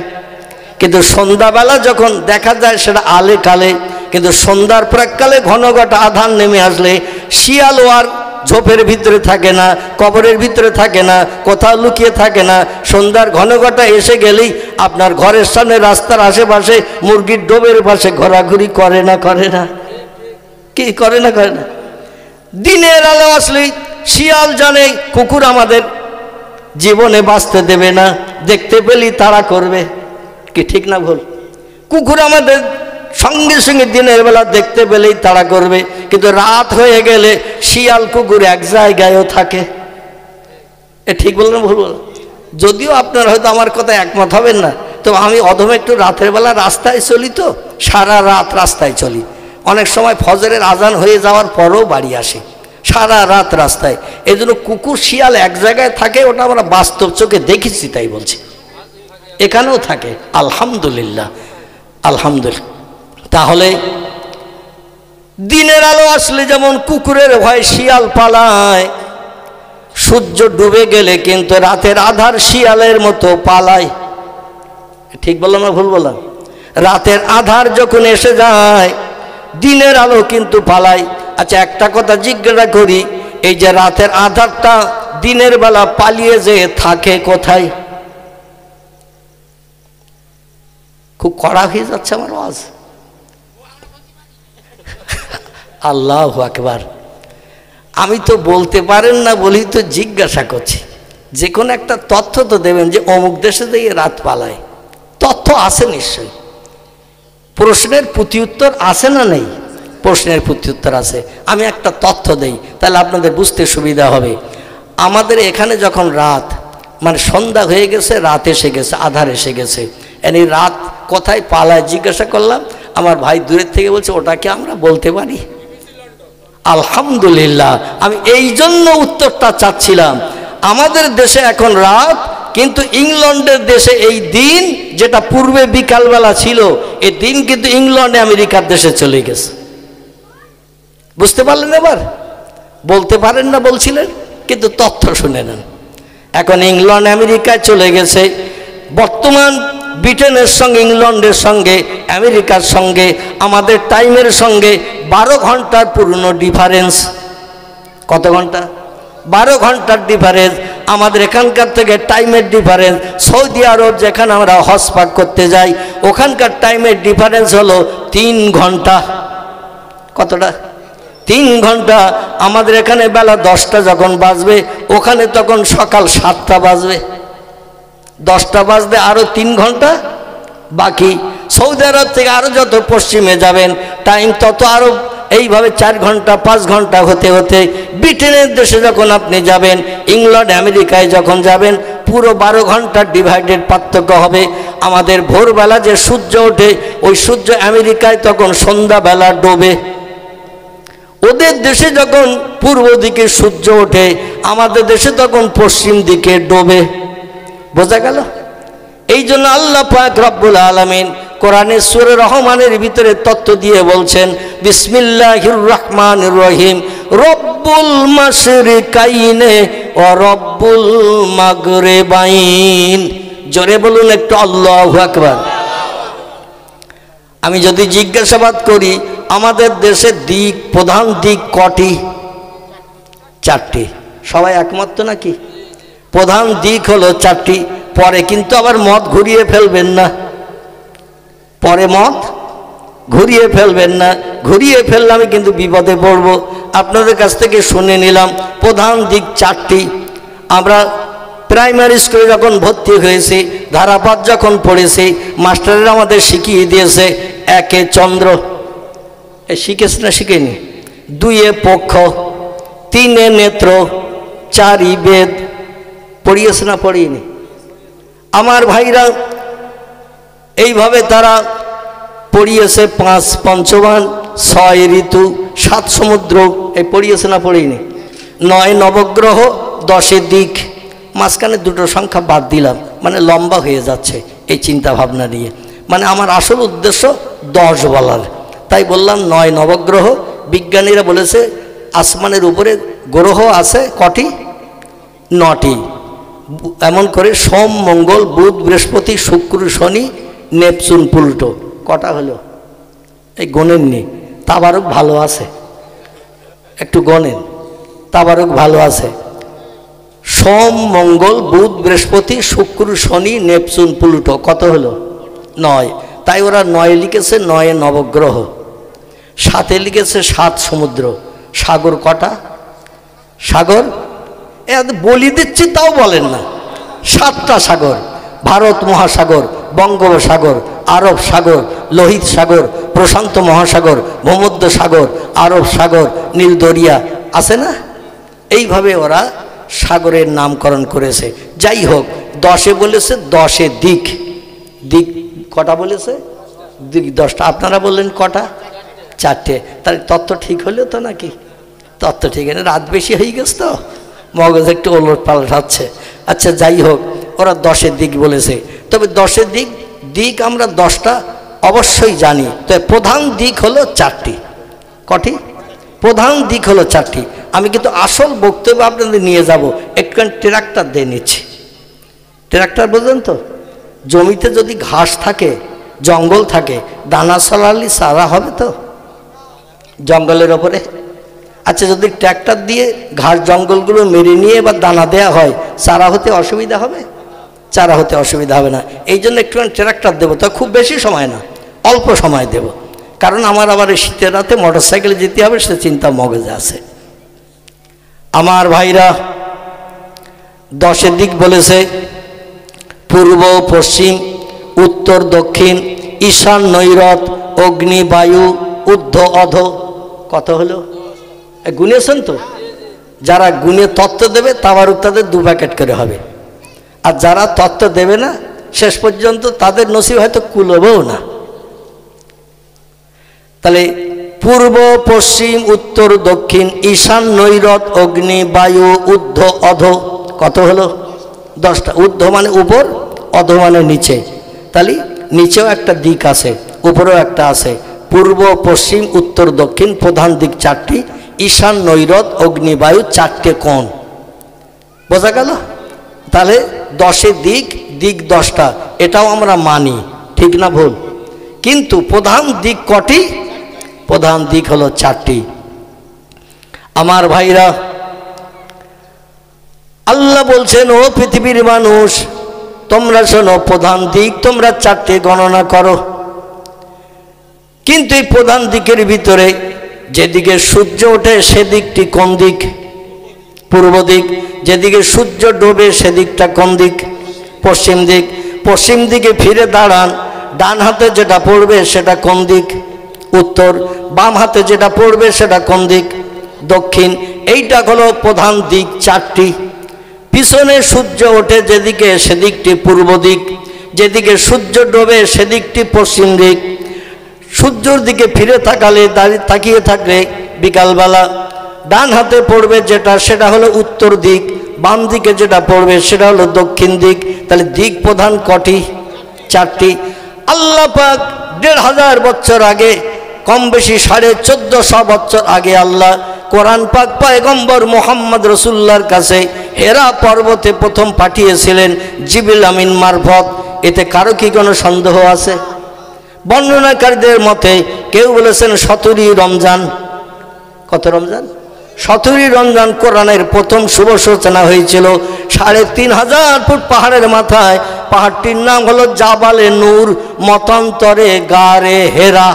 কিন্তু সন্ধ্যাবেলা যখন দেখা যায় সেটা আলে কালে। কিন্তু সন্ধ্যার প্রাককালে ঘন ঘন আধার নেমে আসলে শিয়ালও আর ঝোপের ভিতরে থাকে না, কবরের ভিতরে থাকে না, কোথাও লুকিয়ে থাকে না। সন্ধ্যার ঘন ঘটা এসে গেলেই আপনার ঘরের সামনে রাস্তার আশেপাশে মুরগির ডোবের পাশে ঘোরাঘুরি করে না? কি করে না? দিনের আলো আসলেই শিয়াল জানে কুকুর আমাদের জীবনে বাঁচতে দেবে না, দেখতে পেলেই তাড়া করবে। কি ঠিক না ভুল? কুকুর আমাদের সঙ্গে সঙ্গে দিনের বেলা দেখতে পেলেই তাড়া করবে, কিন্তু রাত হয়ে গেলে শিয়াল কুকুর এক জায়গায়ও থাকে। এ ঠিক বললাম ভুল বললাম? যদিও আপনারা হয়তো আমার কথা একমত হবেন না, তো আমি অধমে একটু রাতের বেলা রাস্তায় চলি, তো সারা রাত রাস্তায় চলি। অনেক সময় ফজরের আজান হয়ে যাওয়ার পরও বাড়ি আসি, সারা রাত রাস্তায়। এই জন্য কুকুর শিয়াল এক জায়গায় থাকে, ওটা আমরা বাস্তব চোখে দেখেছি, তাই বলছি। এখানেও থাকে, আলহামদুলিল্লাহ। তাহলে দিনের আলো আসলে যেমন কুকুরের ভয় শিয়াল পালায়, সূর্য ডুবে গেলে কিন্তু রাতের আধার শিয়ালের মতো পালায়। ঠিক বললাম না ভুল বললাম? রাতের আধার যখন এসে যায় দিনের আলো কিন্তু পালায়। আচ্ছা, একটা কথা জিজ্ঞাসা করি, এই যে রাতের আধারটা দিনের বেলা পালিয়ে যে থাকে কোথায়? খুব কড়া হয়ে যাচ্ছে আমার আওয়াজ। আল্লাহু আকবার। আমি তো বলতে পারেন না বলি তো জিজ্ঞাসা করছি। যে কোনো একটা তথ্য তো দেবেন যে অমুক দেশে দিয়ে রাত পালায়। তথ্য আছে নিশ্চয়ই। প্রশ্নের প্রতি উত্তর আছে না নেই? প্রশ্নের প্রতি উত্তর আছে। আমি একটা তথ্য দেই, তাহলে আপনাদের বুঝতে সুবিধা হবে। আমাদের এখানে যখন রাত মানে সন্ধ্যা হয়ে গেছে, রাত এসে গেছে, আধার এসে গেছে, এই রাত কোথায় পালায় জিজ্ঞাসা করলাম। আমার ভাই দূরের থেকে বলছে ওটাকে আমরা বলতে পারি? আলহামদুলিল্লাহ। আমি এই জন্য উত্তরটা চাচ্ছিলাম। আমাদের দেশে এখন রাত, কিন্তু ইংল্যান্ডের দেশে এই দিন, যেটা পূর্বে বিকালবেলা ছিল, এই দিন কিন্তু ইংল্যান্ডে আমেরিকার দেশে চলে গেছে। বুঝতে পারলেন? এবার বলতে পারেন না বলছিলেন, কিন্তু তথ্য শুনে নেন। এখন ইংল্যান্ড আমেরিকায় চলে গেছে। বর্তমান ব্রিটেনের সঙ্গে, ইংল্যান্ডের সঙ্গে, আমেরিকার সঙ্গে আমাদের টাইমের সঙ্গে 12 ঘন্টার পুরনো ডিফারেন্স। কত ঘন্টা? 12 ঘন্টার ডিফারেন্স। আমাদের এখানকার থেকে টাইমের ডিফারেন্স, সৌদি আরব যেখানে আমরা হজ পাক করতে যাই, ওখানকার টাইমের ডিফারেন্স হলো 3 ঘন্টা। কতটা? 3 ঘন্টা। আমাদের এখানে বেলা 10টা যখন বাজবে, ওখানে তখন সকাল 7টা বাজবে। 10টা বাজতে আরও 3 ঘন্টা বাকি। সৌদি আরব থেকে আরও যত পশ্চিমে যাবেন টাইম তত আরও এইভাবে 4 ঘন্টা 5 ঘন্টা হতে হতে ব্রিটেনের দেশে যখন আপনি যাবেন, ইংল্যান্ড আমেরিকায় যখন যাবেন, পুরো 12 ঘন্টার ডিভাইডেড পার্থক্য হবে। আমাদের ভোরবেলা যে সূর্য ওঠে, ওই সূর্য আমেরিকায় তখন সন্ধ্যাবেলা ডোবে। ওদের দেশে যখন পূর্ব দিকে সূর্য ওঠে, আমাদের দেশে তখন পশ্চিম দিকে ডোবে। বোঝা গেল? এই জন্য আল্লাহ পাক রব্বুল আলামিন কোরআনের সূরা রহমানের ভিতরে তত্ত্ব দিয়ে বলছেন, বিসমিল্লাহির রহমানির রহিম, রব্বুল মাশরিকাইনে ওয়া রব্বুল মাগরিবাইন। জোরে বলুন একটু আল্লাহু আকবার। আমি যদি জিজ্ঞাসাবাদ করি আমাদের দেশের দিক, প্রধান দিক কটি? 4টি। সবাই একমত তো নাকি? প্রধান দিক হলো 4টি। পরে কিন্তু আবার মত ঘুরিয়ে ফেলবেন না, পরে মত ঘুরিয়ে ফেলবেন না। ঘুরিয়ে ফেললে আমি কিন্তু বিপদে পড়ব। আপনাদের কাছ থেকে শুনে নিলাম প্রধান দিক 4টি। আমরা প্রাইমারি স্কুলে যখন ভর্তি হয়েছি, ধারাপাত যখন পড়েছি, মাস্টাররা আমাদের শিখিয়ে দিয়েছে 1 চন্দ্র, শিখেছে না শিখেনি? 2 পক্ষ, 3 নেত্র, 4 বেদ, পড়িয়েছে না পড়িয়েনি? আমার ভাইরা এইভাবে তারা পড়িয়েছে 5 পঞ্চবান, 6 ঋতু, 7 সমুদ্র, এই পড়িয়েছে না পড়িয়েনি? 9 নবগ্রহ, 10 দিক, মাঝখানে 2টো সংখ্যা বাদ দিলাম, মানে লম্বা হয়ে যাচ্ছে এই চিন্তা ভাবনা নিয়ে। মানে আমার আসল উদ্দেশ্য 10 বলার, তাই বললাম 9 নবগ্রহ। বিজ্ঞানীরা বলেছে আসমানের উপরে গ্রহ আছে কটি? 9টি। এমন করে সোম, মঙ্গল, বুধ, বৃহস্পতি, শুক্র, শনি, নেপচুন, প্লুটো। কটা হলো? এই গণেননি। তাবারক ভালো আছে, একটু গণেন। তাবারক ভালো আছে। সোম, মঙ্গল, বুধ, বৃহস্পতি, শুক্র, শনি, নেপচুন, প্লুটো। কত হলো? 9। তাই ওরা 9 লিখেছে 9 নবগ্রহ। 7 লিখেছে 7 সমুদ্র। সাগর কটা? সাগর বলি দিচ্ছি তাও বলেন না। 7টা সাগর। ভারত মহাসাগর, বঙ্গোপসাগর, আরব সাগর, লোহিত সাগর, প্রশান্ত মহাসাগর, ভূমধ্য সাগর, আরব সাগর, নীল দরিয়া আছে না? এইভাবে ওরা সাগরের নামকরণ করেছে। যাই হোক, 10 বলেছে 10 দিক। দিক কটা বলেছে? দিক 10টা। আপনারা বললেন কটা? 4টে। তাহলে তত্ত্ব ঠিক হলো তো নাকি? তত্ত্ব ঠিক আছে। রাত বেশি হয়ে গেছে তো মগজ একটু ওলট পাল্টাচ্ছে। আচ্ছা যাই হোক, ওরা 10 দিক বলেছে। তবে 10 দিক আমরা 10টা অবশ্যই জানি। তো প্রধান দিক হলো 4টি। কটি? প্রধান দিক হলো 4টি। আমি কিন্তু আসল বক্তব্য আপনাদের নিয়ে যাব। একটুখানি ট্রাক্টর দিয়ে নিচ্ছি। ট্রাক্টর বোঝেন তো? জমিতে যদি ঘাস থাকে, জঙ্গল থাকে, দানা ছড়ালে সারা হবে তো জঙ্গলের ওপরে? আচ্ছা, যদি ট্র্যাক্টর দিয়ে ঘাস জঙ্গলগুলো মেরে নিয়ে এবার দানা দেওয়া হয়, চারা হতে অসুবিধা হবে? চারা হতে অসুবিধা হবে না। এই জন্য একটুখানি ট্র্যাক্টর দেবো, তো খুব বেশি সময় না, অল্প সময় দেব। কারণ আমার আবার এই শীতের রাতে মোটর সাইকেলে যেতে হবে, সে চিন্তা মগজে আছে। আমার ভাইরা 10 দিক বলেছে পূর্ব, পশ্চিম, উত্তর, দক্ষিণ, ঈশান, নৈরত, অগ্নি, বায়ু, ঊর্ধ্ব, অধ। কত হলো? গুনেছেন তো? যারা গুনে তত্ত্ব দেবে তাবারুক তাদের 2 প্যাকেট করে হবে। আর যারা তত্ত্ব দেবে না শেষ পর্যন্ত তাদের নসিব হয়তো কুলবেও না। তাহলে পূর্ব, পশ্চিম, উত্তর, দক্ষিণ, ঈশান, নৈরত, অগ্নি, বায়ু, ঊর্ধ্ব, অধ। কত হলো? 10টা। ঊর্ধ্ব মানে উপর, অধ মানে নিচে। তাহলে নিচেও একটা দিক আছে, উপরেও একটা আছে। পূর্ব, পশ্চিম, উত্তর, দক্ষিণ, প্রধান দিক 4টি। ঈশান, নৈরত, অগ্নি, বায়ু 4টে কোণ। বোঝা গেল? তাহলে 10 দিক, দিক 10টা, এটাও আমরা মানি, ঠিক না ভুল? কিন্তু প্রধান দিক কটি? প্রধান দিক হলো 4টি। আমার ভাইরা, আল্লাহ বলছেন, ও পৃথিবীর মানুষ, তোমরা শোনো, প্রধান দিক তোমরা 4টে গণনা করো। কিন্তু এই প্রধান দিকের ভিতরে যেদিকে সূর্য ওঠে সেদিকটি কোন দিক? পূর্ব দিক। যেদিকে সূর্য ডোবে সেদিকটা কোন দিক? পশ্চিম দিক। পশ্চিম দিকে ফিরে দাঁড়ান, ডান হাতে যেটা পড়বে সেটা কোন দিক? উত্তর। বাম হাতে যেটা পড়বে সেটা কোন দিক? দক্ষিণ। এইটা হলো প্রধান দিক 4টি। পিছনে সূর্য ওঠে যেদিকে সেদিকটি পূর্ব দিক, যেদিকে সূর্য ডোবে সেদিকটি পশ্চিম দিক। সূর্যের দিকে ফিরে তাকিয়ে থাকলে বিকালবেলা ডান হাতে পড়বে যেটা সেটা হলো উত্তর দিক, বাম দিকে যেটা পড়বে সেটা হলো দক্ষিণ দিক। তাহলে দিক প্রধান কটি? 4টি। আল্লাহ পাক 1500 বছর আগে, কম বেশি 1450 বছর আগে আল্লাহ কোরআন পাক পয়গম্বর মুহাম্মদ রাসূলুল্লাহর কাছে হেরা পর্বতে প্রথম পাঠিয়েছিলেন জিবরিল আমিন মারফত। এতে কারো কি কোনো সন্দেহ আছে? বর্ণনাকারীদের মতে কেউ বলেছেন 17 রমজান। কত রমজান? 17 রমজান কোরআনের প্রথম শুভ সূচনা হয়েছিল 3500 ফুট পাহাড়ের মাথায়। পাহাড়টির নাম হলো জাবালে নূর, মতান্তরে গারে হেরা।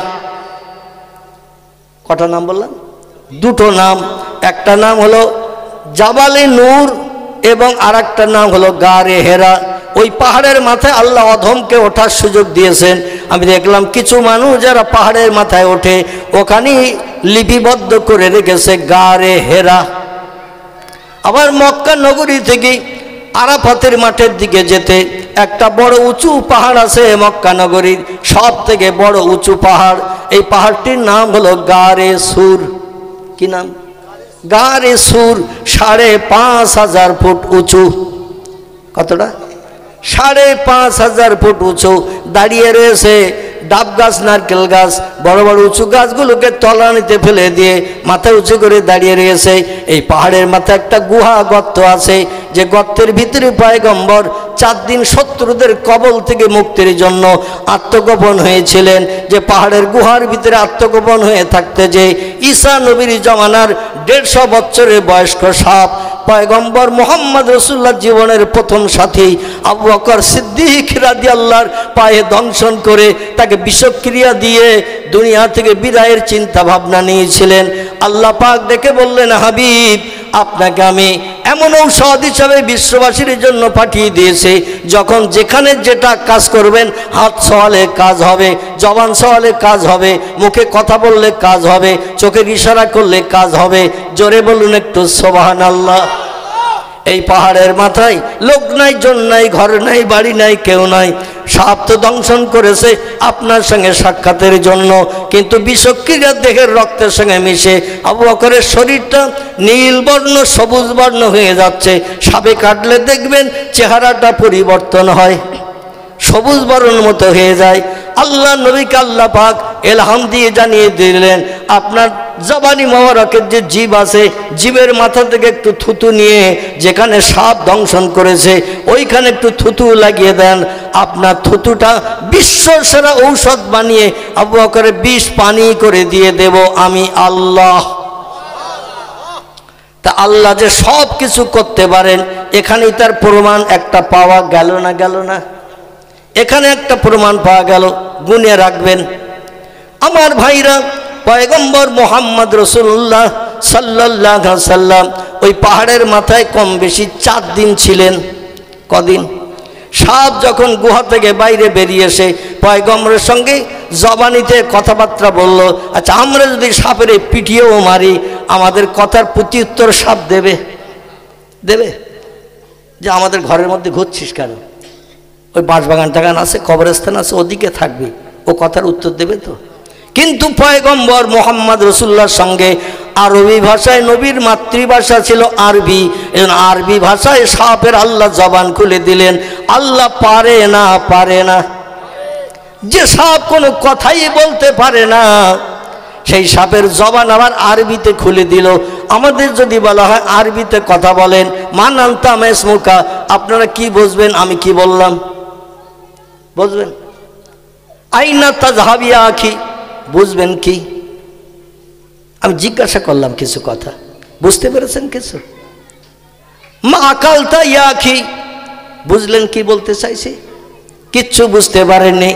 কটা নাম বললাম? দুটো নাম। একটা নাম হলো জাবালে নূর এবং আরেকটা নাম হলো গারে হেরা। ওই পাহাড়ের মাথায় আল্লাহ অধমকে ওঠার সুযোগ দিয়েছেন। আমি দেখলাম কিছু মানুষ যারা পাহাড়ের মাথায় ওঠে ওখানেই লিপিবদ্ধ করে রেখেছে গারে হেরা। আবার মক্কা নগরী থেকে আরাফাতের মাঠের দিকে যেতে একটা বড় উঁচু পাহাড় আছে মক্কা নগরীর সব থেকে বড় উঁচু পাহাড়। এই পাহাড়টির নাম হলো গারে সুর। কি নাম? গারে সুর। 5,500 ফুট উঁচু। কতটা? 5,500 ফুট উঁচু। দাঁড়িয়ে রয়েছে ডাব গাছ, নারকেল গাছ, বড় বড় উঁচু গাছগুলোকে তলানিতে ফেলে দিয়ে মাথা উঁচু করে দাঁড়িয়ে রয়েছে। এই পাহাড়ের মাথায় একটা গুহা গর্ত আছে, যে গর্তের ভিতরে পয়গম্বর 4 দিন শত্রুদের কবল থেকে মুক্তির জন্য আত্মগোপন হয়েছিলেন। যে পাহাড়ের গুহার ভিতরে আত্মগোপন হয়ে থাকতে যে ঈসা নবীর জমানার 150 বছরের বয়স্ক সাপ পয়গম্বর মোহাম্মদ রসুল্লাহ জীবনের প্রথম সাথী আবু বকর সিদ্দিক রাদিয়াল্লাহর পায়ে দংশন করে তাকে বিষক্রিয়া দিয়ে দুনিয়া থেকে বিদায়ের চিন্তা ভাবনা নিয়েছিলেন। আল্লাহ পাক ডেকে বললেন, হাবিব আপনাকে আমি এমন ঔষধ হিসাবে বিশ্ববাসীর জন্য পাঠিয়ে দিয়েছি, যখন যেখানে যেটা কাজ করবেন, হাত সওয়ালে কাজ হবে, জবান সওয়ালে কাজ হবে, মুখে কথা বললে কাজ হবে, চোখের ইশারা করলে কাজ হবে। জোরে বলুন একটু সুবহানাল্লাহ। এই পাহাড়ের মাথায় লোক নাই, জন নাই, ঘর নাই, বাড়ি নাই, কেউ নাই। সাপ তো দংশন করেছে আপনার সঙ্গে সাক্ষাতের জন্য, কিন্তু বিষক্রিয়া দেহের রক্তের সঙ্গে মিশে আবু বকরের শরীরটা নীল বর্ণ, সবুজ বর্ণ হয়ে যাচ্ছে। সাপে কাটলে দেখবেন চেহারাটা পরিবর্তন হয়, সবুজ বর্ণের মতো হয়ে যায়। আল্লাহ নবীকে আল্লাহ পাক এলহাম দিয়ে জানিয়ে দিলেন, আপনার জবানি মোবারকের যে জীব আছে, জীবের মাথা থেকে একটু থুতু নিয়ে যেখানে সাপ দংশন করেছে ওইখানে একটু থুতু লাগিয়ে দেন। আপনার থুতুটা বিশ্ব সেরা ঔষধ বানিয়ে আবু বকরের বিষ পানি করে দিয়ে দেব আমি আল্লাহ। তা আল্লাহ যে সব কিছু করতে পারেন, এখানেই তার প্রমাণ একটা পাওয়া গেল না? গেল না? এখানে একটা প্রমাণ পাওয়া গেল, গুনে রাখবেন আমার ভাইরা। পয়গম্বর মোহাম্মদ রসুল্লাহ সাল্লাল্লাহু আলাইহি সাল্লাম ওই পাহাড়ের মাথায় কম বেশি 4 দিন ছিলেন। কদিন? সাপ যখন গুহা থেকে বাইরে বেরিয়ে এসে পয়গম্বরের সঙ্গে জবানিতে কথাবার্তা বলল, আচ্ছা আমরা যদি সাপের পিটিয়েও মারি আমাদের কথার প্রত্যুত্তর সাপ দেবে? দেবে? যে আমাদের ঘরের মধ্যে ঘুরছিস কেন? ওই বাঁশবাগান টাগান আছে, কবরস্থান আছে, ওদিকে থাকবি, ও কথার উত্তর দেবে তো? কিন্তু পয়গম্বর মোহাম্মদ রসুল্লাহর সঙ্গে আরবি ভাষায়, নবীর মাতৃভাষা ছিল আরবি, আরবি ভাষায় সাপের আল্লাহ জবান খুলে দিলেন। আল্লাহ পারে না? পারে না? যে সাপ কোনো কথাই বলতে পারে না সেই সাপের জবান আবার আরবিতে খুলে দিল। আমাদের যদি বলা হয় আরবিতে কথা বলেন, মান আনতা মা ইসমুকা, আপনারা কি বুঝবেন? আমি কি বললাম বুঝবেন? আইনা তাযহাবিয়া আখি, বুঝবেন কি? আমি জিজ্ঞাসা করলাম কিছু কথা, বুঝতে পেরেছেন কিছু? মা আকালতা ইয়া আখি, বুঝলেন কি বলতে চাইছি? কিচ্ছু বুঝতে পারেননি।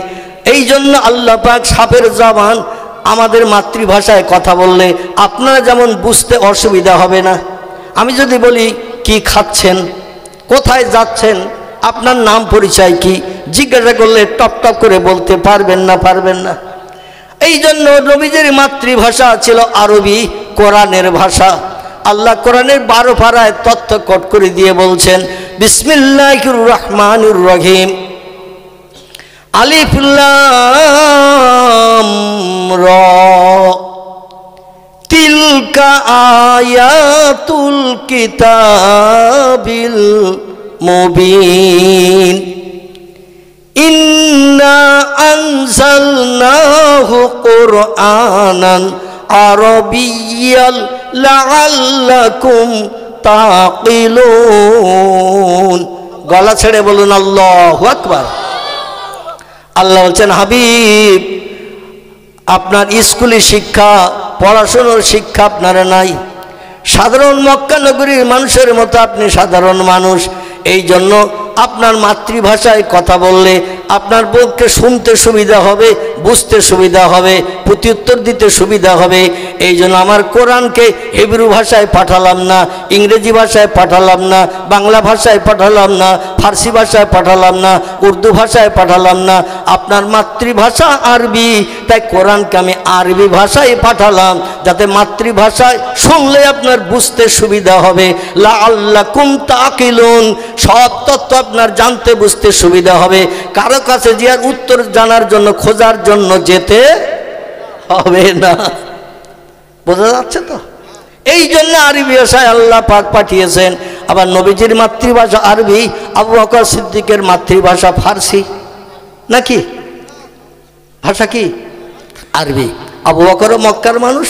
এই জন্য আল্লাহ পাক সাপের জবান আমাদের মাতৃভাষায় কথা বললে আপনারা যেমন বুঝতে অসুবিধা হবে না। আমি যদি বলি কি খাচ্ছেন, কোথায় যাচ্ছেন, আপনার নাম পরিচয় কি, জিজ্ঞাসা করলে টপ টপ করে বলতে পারবেন না? পারবেন না। এই জন্য নবীদের মাতৃভাষা ছিল আরবি, কোরআনের ভাষা। আল্লাহ কোরআনের 12 পারায় তথ্য কোট করে দিয়ে বলছেন, বিসমিল্লাহির রহমানির রহিম, আলিফ লাম রা, তিলকা আয়াতুল কিতাবিল মুবিন, ইন্না আনজালনাহু কুরআনান আরাবিয়্যান লাআল্লাকুম তাকিলুন। গলা ছেড়ে বলুন আল্লাহু আকবার। আল্লাহ বলছেন, হাবিব আপনার স্কুলে শিক্ষা, পড়াশোনার শিক্ষা আপনার নাই, সাধারণ মক্কা নগরীর মানুষের মতো আপনি সাধারণ মানুষ। এই জন্য আপনার মাতৃভাষায় কথা বললে আপনার পক্ষে শুনতে সুবিধা হবে, বুঝতে সুবিধা হবে, প্রত্যুত্তর দিতে সুবিধা হবে। এই জন্য আমার কোরআনকে হিব্রু ভাষায় পাঠালাম না, ইংরেজি ভাষায় পাঠালাম না, বাংলা ভাষায় পাঠালাম না, ফার্সি ভাষায় পাঠালাম না, উর্দু ভাষায় পাঠালাম না। আপনার মাতৃভাষা আরবি, তাই কোরআনকে আমি আরবি ভাষায় পাঠালাম, যাতে মাতৃভাষায় শুনলে আপনার বুঝতে সুবিধা হবে। লাআল্লাকুম তাকিলুন, সব তথ্য আপনার জানতে বুঝতে সুবিধা হবে। কারো কাছে যে আর উত্তর জানার জন্য খোঁজার জন্য যেতে হবে না। বোঝা যাচ্ছে তো? এই জন্য আরবি ভাষায় আল্লাহ পাক পাঠিয়েছেন। আবার নবীজির মাতৃভাষা আরবি, আবু বকর সিদ্দিকের মাতৃভাষা ফার্সি, নাকি ভাষা কি আরবি। আবু বকরও মক্কার মানুষ,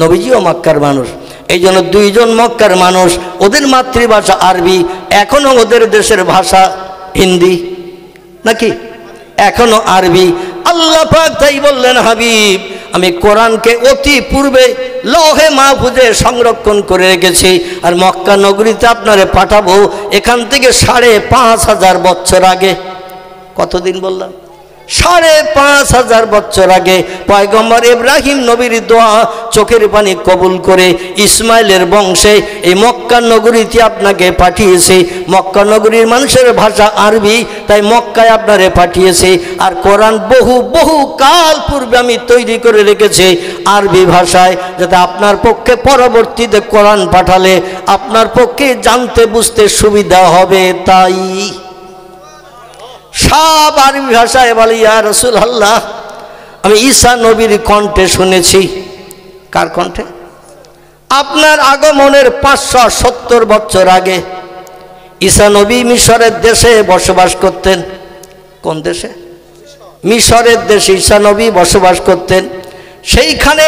নবীজিও মক্কার মানুষ। এই জন্য দুইজন মক্কার মানুষ, ওদের মাতৃভাষা আরবি, এখনো ওদের দেশের ভাষা হিন্দি, নাকি এখনো আরবি। আল্লাহ পাক তাই বললেন, হাবিব আমি কোরআনকে অতি পূর্বে লৌহে মাহফুজে সংরক্ষণ করে রেখেছি, আর মক্কা নগরীতে আপনারে পাঠাবো এখান থেকে 5,500 বছর আগে। কতদিন বললাম? 5,500 বছর আগে পয়গম্বর ইব্রাহিম নবীর দোয়া চোখের পানি কবুল করে ইসমাইলের বংশে এই মক্কা নগরীতে আপনাকে পাঠিয়েছে। মক্কা নগরীর মানুষের ভাষা আরবি, তাই মক্কায় আপনারে পাঠিয়েছে। আর কোরআন বহু বহু কাল পূর্বে আমি তৈরি করে রেখেছি আরবি ভাষায়, যাতে আপনার পক্ষে পরবর্তীতে কোরআন পাঠালে আপনার পক্ষে জানতে বুঝতে সুবিধা হবে। তাই সব আরবি ভাষায় বলি, ইয়া রাসূলুল্লাহ আমি ঈসা নবীর কণ্ঠে শুনেছি। কার কণ্ঠে? আপনার আগমনের 570 বছর আগে ঈসা নবী মিশরের দেশে বসবাস করতেন। কোন দেশে? মিশরের দেশে ঈসা নবী বসবাস করতেন। সেইখানে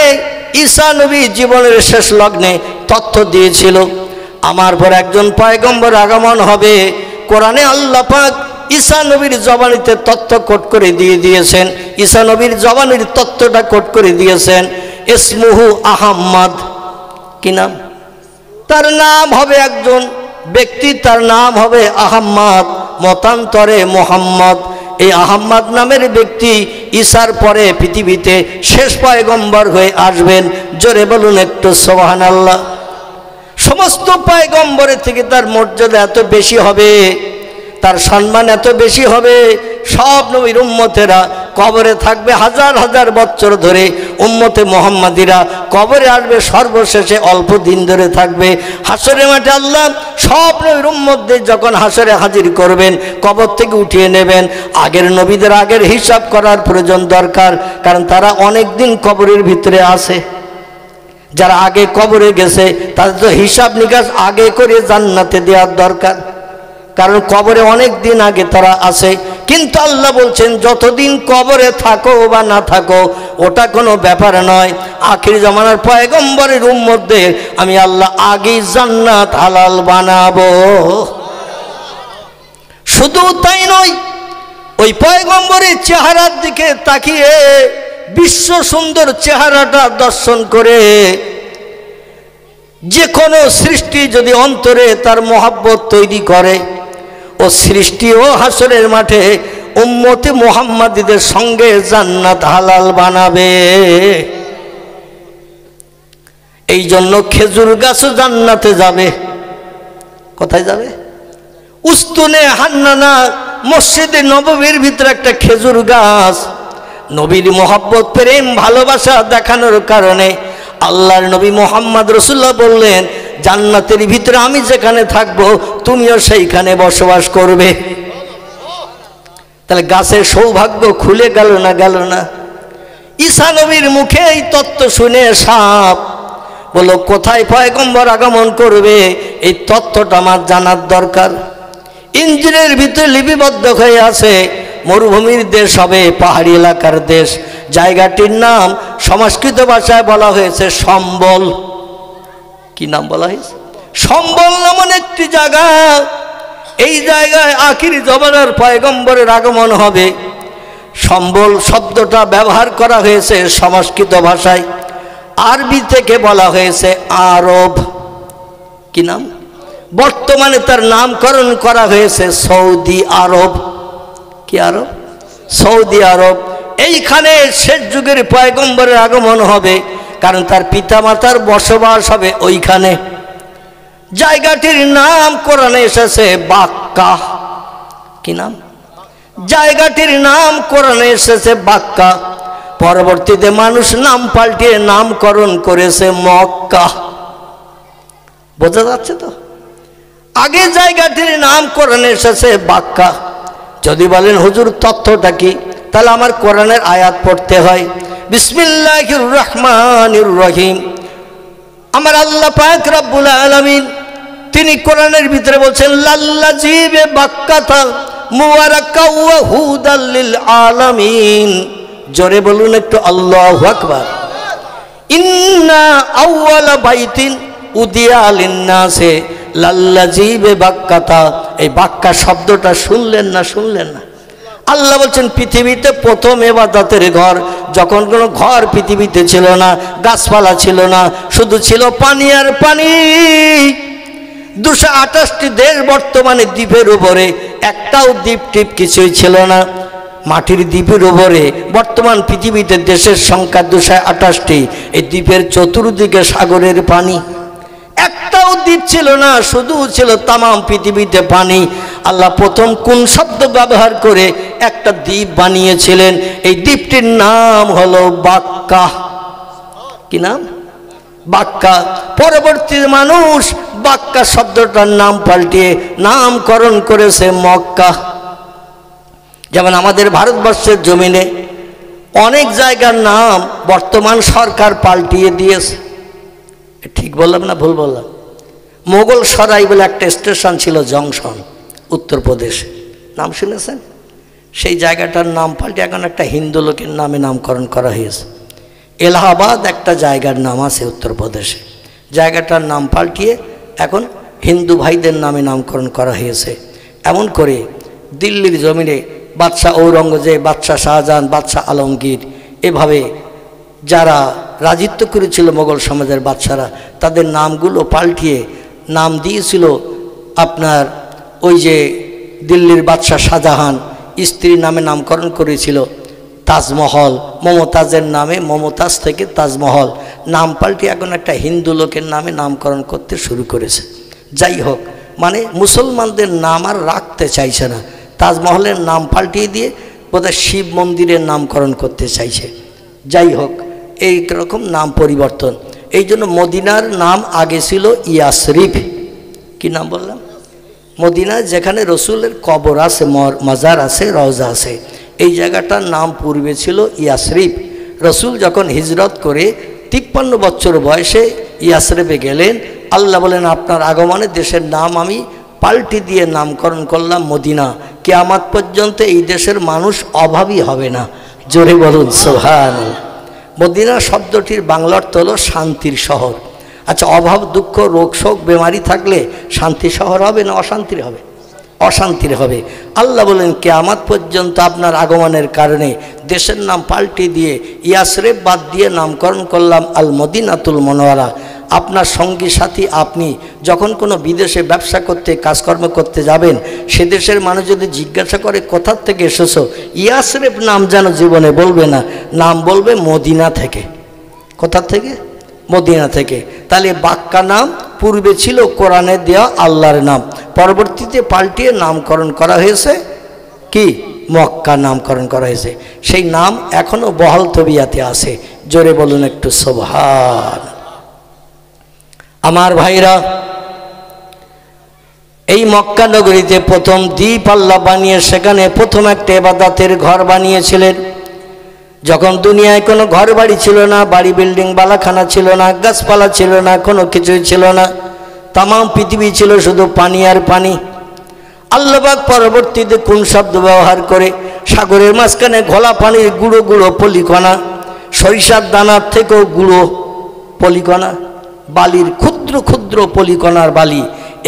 ঈসা নবী জীবনের শেষ লগ্নে তথ্য দিয়েছিল, আমার পর একজন পয়গম্বর আগমন হবে। কোরআনে আল্লাহ পাক ঈসা নবীর জবানিতে তথ্য কোট করে দিয়েছেন। ঈসা নবীর জবানির তথ্যটা কোট করে দিয়েছেন। ইসমুহু আহম্মদ, কি নাম? তার নাম হবে, একজন ব্যক্তি তার নাম হবে আহম্মদ, মতান্তরে মোহাম্মদ। এই আহম্মদ নামের ব্যক্তি ঈসার পরে পৃথিবীতে শেষ পয়গম্বর হয়ে আসবেন। জোরে বলুন একটু সুবহানাল্লাহ। সমস্ত পয়গম্বরের থেকে তার মর্যাদা এত বেশি হবে, তার সম্মান এত বেশি হবে, সব নবীর উম্মতেরা কবরে থাকবে হাজার হাজার বছর ধরে, উম্মতে মুহাম্মাদিরা কবরে আসবে সর্বশেষে অল্প দিন ধরে থাকবে। হাসরের মাঠে আল্লাহ সব নবীর উম্মতদের যখন হাসরে হাজির করবেন, কবর থেকে উঠিয়ে নেবেন। আগের নবীদের আগের হিসাব করার প্রয়োজন দরকার, কারণ তারা অনেক দিন কবরের ভিতরে আছে। যারা আগে কবরে গেছে তাদের তো হিসাব নিকাশ আগে করে জান্নাতে দেওয়ার দরকার, কারণ কবরে অনেক দিন আগে তারা আছে। কিন্তু আল্লাহ বলছেন যতদিন কবরে থাকো বা না থাকো ওটা কোনো ব্যাপার নয়। আখির জামানার পয়গম্বরের উম্মতদের আমি আল্লাহ আগেই জান্নাত হালাল বানাবো। শুধু তাই নয়, ওই পয়গম্বরের চেহারার দিকে তাকিয়ে বিশ্ব সুন্দর চেহারাটা দর্শন করে যে কোনো সৃষ্টি যদি অন্তরে তার মহব্বত তৈরি করে, ও সৃষ্টিও হাসরের মাঠে উম্মতে মুহাম্মাদীদের সঙ্গে জান্নাত হালাল বানাবে। এই জন্য খেজুর গাছও জান্নাতে যাবে। কোথায় যাবে? উস্তুনে হান্নানা মসজিদে নববীর ভিতরে একটা খেজুর গাছ, নবীর মহব্বত প্রেম ভালোবাসা দেখানোর কারণে আল্লাহর নবী মুহাম্মদ রাসূলুল্লাহ বললেন, জান্নাতের ভিতরে আমি যেখানে থাকবো তুমিও সেইখানে বসবাস করবে। তাহলে গাছের সৌভাগ্য খুলে গেল না? গেল না? ঈসা নবীর মুখে এই তত্ত্ব শুনে সাপ বলল, কোথায় পয়গম্বর আগমন করবে এই তত্ত্বটা আমার জানার দরকার। ইঞ্জিনের ভিতরে লিপিবদ্ধ হয়ে আছে, মরুভূমির দেশ হবে, পাহাড়ি এলাকার দেশ। জায়গাটির নাম সংস্কৃত ভাষায় বলা হয়েছে সম্বল। কি নাম বলা হয়েছে? সম্বল নামন একটি জায়গা। এই জায়গায় আখির জমানার পয়গম্বরের আগমন হবে। সম্বল শব্দটা ব্যবহার করা হয়েছে সংস্কৃত ভাষায়, আরবি থেকে বলা হয়েছে আরব। কি নাম? বর্তমানে তার নামকরণ করা হয়েছে সৌদি আরব। কি আরব? সৌদি আরব। এইখানে শেষ যুগের পয়গম্বরের আগমন হবে, কারণ তার পিতামাতার বসবাস হবে ওইখানে। জায়গাটির নাম কোরআনে এসেছে বাক্কা। কি নাম? জায়গাটির নাম কোরআনে এসেছে বাক্কা। পরবর্তীতে মানুষ নাম পাল্টিয়ে নামকরণ করেছে মক্কা। বোঝা যাচ্ছে তো? আগে জায়গাটির নাম কোরআনে এসেছে বাক্কা। যদি বলেন হুজুর তথ্যটা কি, তাহলে আমার কোরআনের আয়াত পড়তে হয়। বিসমিল্লাহির রহমানির রহিম। আমার আল্লাহ পাক রব্বুল আলামিন তিনি কোরআনের ভিতরে বলছেন লাল্লাযী বিবাক্কাতা মুবারাকা ওয়া হুদাল লিল আলামিন। জোরে বলুন একটু আল্লাহু আকবার। ইন্না আউওয়ালা বাইতিন উদিয়া লিন-নাসি লাল্লাযী বিবাক্কাতা। এই বাক্কা শব্দটা শুনলেন না? শুনলেন না? আল্লাহ বলছেন পৃথিবীতে প্রথম ইবাদতের ঘর, যখন কোনো ঘর পৃথিবীতে ছিল না, গাছপালা ছিল না, শুধু ছিল পানি আর পানি। 228টি দেশ বর্তমানে দ্বীপের উপরে, একটাও দ্বীপ টিপ কিছুই ছিল না। মাটির দ্বীপের উপরে বর্তমান পৃথিবীতে দেশের সংখ্যা 228টি। এই দ্বীপের চতুর্দিকে সাগরের পানি, একটাও দ্বীপ ছিল না, শুধু ছিল তামাম পৃথিবীতে পানি। আল্লাহ প্রথম কোন শব্দ ব্যবহার করে একটা দ্বীপ বানিয়েছিলেন? এই দ্বীপটির নাম হলো বাক্কা। কি নাম? বাক্কা। পরবর্তী মানুষ বাক্কা শব্দটার নাম পাল্টিয়ে নামকরণ করেছে মক্কা। যেমন আমাদের ভারতবর্ষের জমিনে অনেক জায়গার নাম বর্তমান সরকার পাল্টিয়ে দিয়েছে। ঠিক বললাম না ভুল বললাম? মোগল সরাই বলে একটা স্টেশন ছিল জংশন, উত্তরপ্রদেশে, নাম শুনেছেন? সেই জায়গাটার নাম পাল্টে এখন একটা হিন্দু লোকের নামে নামকরণ করা হয়েছে। এলাহাবাদ একটা জায়গার নাম আছে উত্তরপ্রদেশে, জায়গাটার নাম পাল্টিয়ে এখন হিন্দু ভাইদের নামে নামকরণ করা হয়েছে। এমন করে দিল্লির জমিনে বাদশাহ ঔরঙ্গজেব, বাদশাহ শাহজাহান, বাদশাহ আলমগীর, এভাবে যারা রাজিত্ব করেছিল মোগল সমাজের বাদশারা, তাদের নামগুলো পাল্টিয়ে নাম দিয়েছিল আপনার ওই যে দিল্লির বাদশাহ শাহজাহান স্ত্রীর নামে নামকরণ করেছিল তাজমহল, মমতাজের নামে মমতাজ থেকে তাজমহল। নাম পাল্টিয়ে এখন একটা হিন্দু লোকের নামে নামকরণ করতে শুরু করেছে। যাই হোক, মানে মুসলমানদের নাম আর রাখতে চাইছে না, তাজমহলের নাম পাল্টিয়ে দিয়ে বোধহয় শিব মন্দিরের নামকরণ করতে চাইছে। যাই হোক, এই রকম নাম পরিবর্তন। এই জন্য মদিনার নাম আগে ছিল ইয়াসরিফ। কি নাম বললাম? মদিনা, যেখানে রসুলের কবর আছে, মাজার আছে, রওজা আছে। এই জায়গাটার নাম পূর্বে ছিল ইয়াসরিফ। রসুল যখন হিজরত করে 53 বছর বয়সে ইয়াসরিফে গেলেন, আল্লাহ বলেন আপনার আগমনে দেশের নাম আমি পাল্টি দিয়ে নামকরণ করলাম মদিনা। কিয়ামত পর্যন্ত এই দেশের মানুষ অভাবী হবে না। জোরে বলুন সুবহানাল্লাহ। মদিনা শব্দটির বাংলা অর্থ হলো শান্তির শহর। আচ্ছা, অভাব, দুঃখ, রোগ, শোক, বেমারি থাকলে শান্তি শহর হবে না অশান্তির হবে? অশান্তির হবে। আল্লাহ বলেন কিয়ামত পর্যন্ত আপনার আগমনের কারণে দেশের নাম পাল্টে দিয়ে ইয়াসরিফ বাদ দিয়ে নামকরণ করলাম আল মদিনাতুল মুনাওয়ারা। আপনার সঙ্গী সাথী আপনি যখন কোনো বিদেশে ব্যবসা করতে, কাজকর্ম করতে যাবেন, সে দেশের মানুষ যদি জিজ্ঞাসা করে কোথা থেকে এসেছো, ইয়াসরিফ নাম যেন জীবনে বলবে না, নাম বলবে মদিনা থেকে। কোথা থেকে? মদিনা থেকে। তাহলে বাক্কা নাম পূর্বে ছিল কোরআনে দেওয়া আল্লাহর নাম, পরবর্তীতে পাল্টিয়ে নামকরণ করা হয়েছে কি? মক্কা নামকরণ করা হয়েছে। সেই নাম এখনো বহাল তবিয়াতে আছে। জোরে বলুন একটু সুবহান। আমার ভাইরা, এই মক্কা নগরীতে প্রথম দ্বীপ আল্লাহ বানিয়ে সেখানে প্রথম একটা ইবাদতের ঘর বানিয়েছিলেন। যখন দুনিয়ায় কোনো ঘর বাড়ি ছিল না, বাড়ি বিল্ডিং বালাখানা ছিল না, গাছপালা ছিল না, কোনো কিছুই ছিল না, তামাম পৃথিবী ছিল শুধু পানি আর পানি। আল্লাহ পাক পরবর্তীতে কোন শব্দ ব্যবহার করে সাগরের মাঝখানে ঘোলা পানির গুঁড়ো গুঁড়ো পলিকণা, সরিষার দানার থেকেও গুঁড়ো পলিকণা, বালির ক্ষুদ্র ক্ষুদ্র পলিকণার বালি,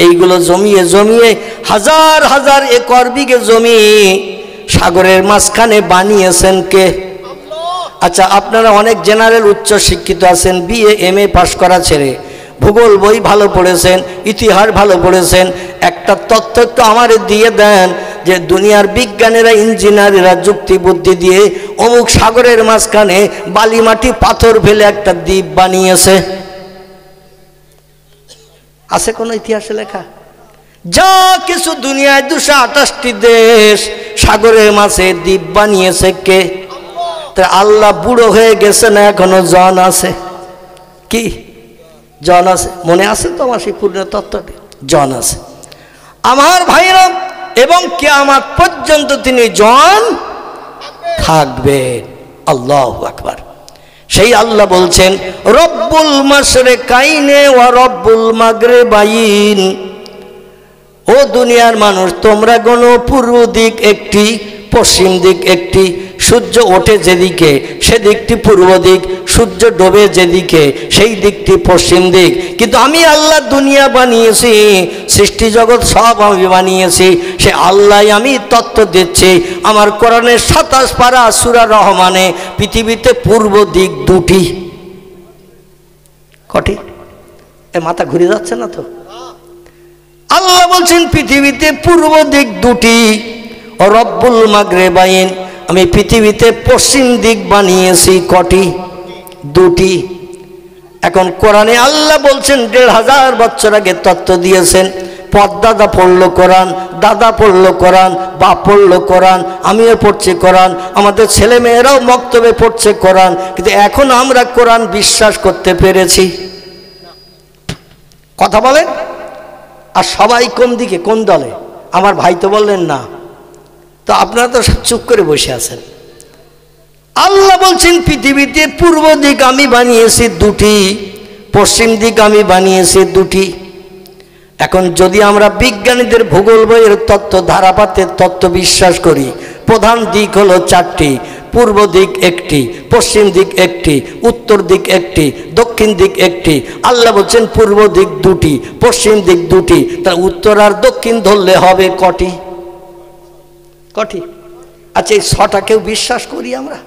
এইগুলো জমিয়ে জমিয়ে হাজার হাজার একর বিঘে জমি সাগরের মাঝখানে বানিয়েছেন কে? আচ্ছা, আপনারা অনেক জেনারেল উচ্চ শিক্ষিত আছেন, বিএ এমএ পাশ করা ছেড়ে ভূগোল বই ভালো পড়েছেন, ইতিহাস ভালো পড়েছেন, একটা তথ্য একটু আমারে দিয়ে দেন যে দুনিয়ার বিজ্ঞানীরা, ইঞ্জিনিয়াররা যুক্তি বুদ্ধি দিয়ে অমুক সাগরের মাঝখানে বালি মাটি পাথর ফেলে একটা দ্বীপ বানিয়েছে। আছে কোন ইতিহাসে লেখা? যা কিছু দুনিয়ায় 228টি দেশ সাগরের মাঝে দ্বীপ বানিয়েছে কে? আল্লাহ বুড়ো হয়ে গেছে না এখনো জন আছে? কি জন আছে? মনে আছে তো আমার সেই পূর্ণ তত্ত্বটি? জন আছে আমার ভাইরা, এবং কিয়ামত পর্যন্ত তিনি জন থাকবেন। আল্লাহু আকবার। সেই আল্লাহ বলছেন রব্বুল মাশরিকাইনে ওয়া রব্বুল মাগরিবাইন, ও দুনিয়ার মানুষ তোমরা গণ, পূর্ব দিক একটি, পশ্চিম দিক একটি, সূর্য ওঠে যেদিকে সেদিকটি পূর্ব দিক, সূর্য ডোবে যেদিকে সেই দিকটি পশ্চিম দিক। কিন্তু আমি আল্লাহ দুনিয়া বানিয়েছি, সৃষ্টি জগৎ সব আমি বানিয়েছি, সে আল্লাহ আমি তত্ত্ব দিচ্ছি। আমার কোরআনের 27 পারা সূরা রহমানে পৃথিবীতে পূর্ব দিক দুটি। কটি? এ মাথা ঘুরে যাচ্ছে না তো? আল্লাহ বলছেন পৃথিবীতে পূর্ব দিক দুটি, রব্বুল মাগরিবাইন, আমি পৃথিবীতে পশ্চিম দিক বানিয়েছি কটি? দুটি। এখন কোরআনে আল্লাহ বলছেন 1500 বছর আগে তত্ত্ব দিয়েছেন। পদ্দাদা পড়লো কোরআন, দাদা পড়লো কোরআন, বাপ পড়লো কোরআন, আমিও পড়ছি কোরআন, আমাদের ছেলে মেয়েরাও মক্তবে পড়ছে কোরআন, কিন্তু এখন আমরা কোরআন বিশ্বাস করতে পেরেছি? কথা বলেন। আর সবাই কোন দিকে, কোন দলে? আমার ভাই তো বললেন না, তো আপনারা তো সব চুপ করে বসে আছেন। আল্লাহ বলছেন পৃথিবীতে পূর্ব দিক আমি বানিয়েছি দুটি, পশ্চিম দিক আমি বানিয়েছি দুটি। এখন যদি আমরা বিজ্ঞানীদের ভূগোল বইয়ের তত্ত্ব, ধারাপাতের তত্ত্ব বিশ্বাস করি, প্রধান দিক হলো 4টি, পূর্ব দিক একটি, পশ্চিম দিক একটি, উত্তর দিক একটি, দক্ষিণ দিক একটি। আল্লাহ বলছেন পূর্ব দিক দুটি, পশ্চিম দিক দুটি, তার উত্তর আর দক্ষিণ ধরলে হবে কটি? কটি? আচ্ছা, এই 6টাকেও বিশ্বাস করি আমরা,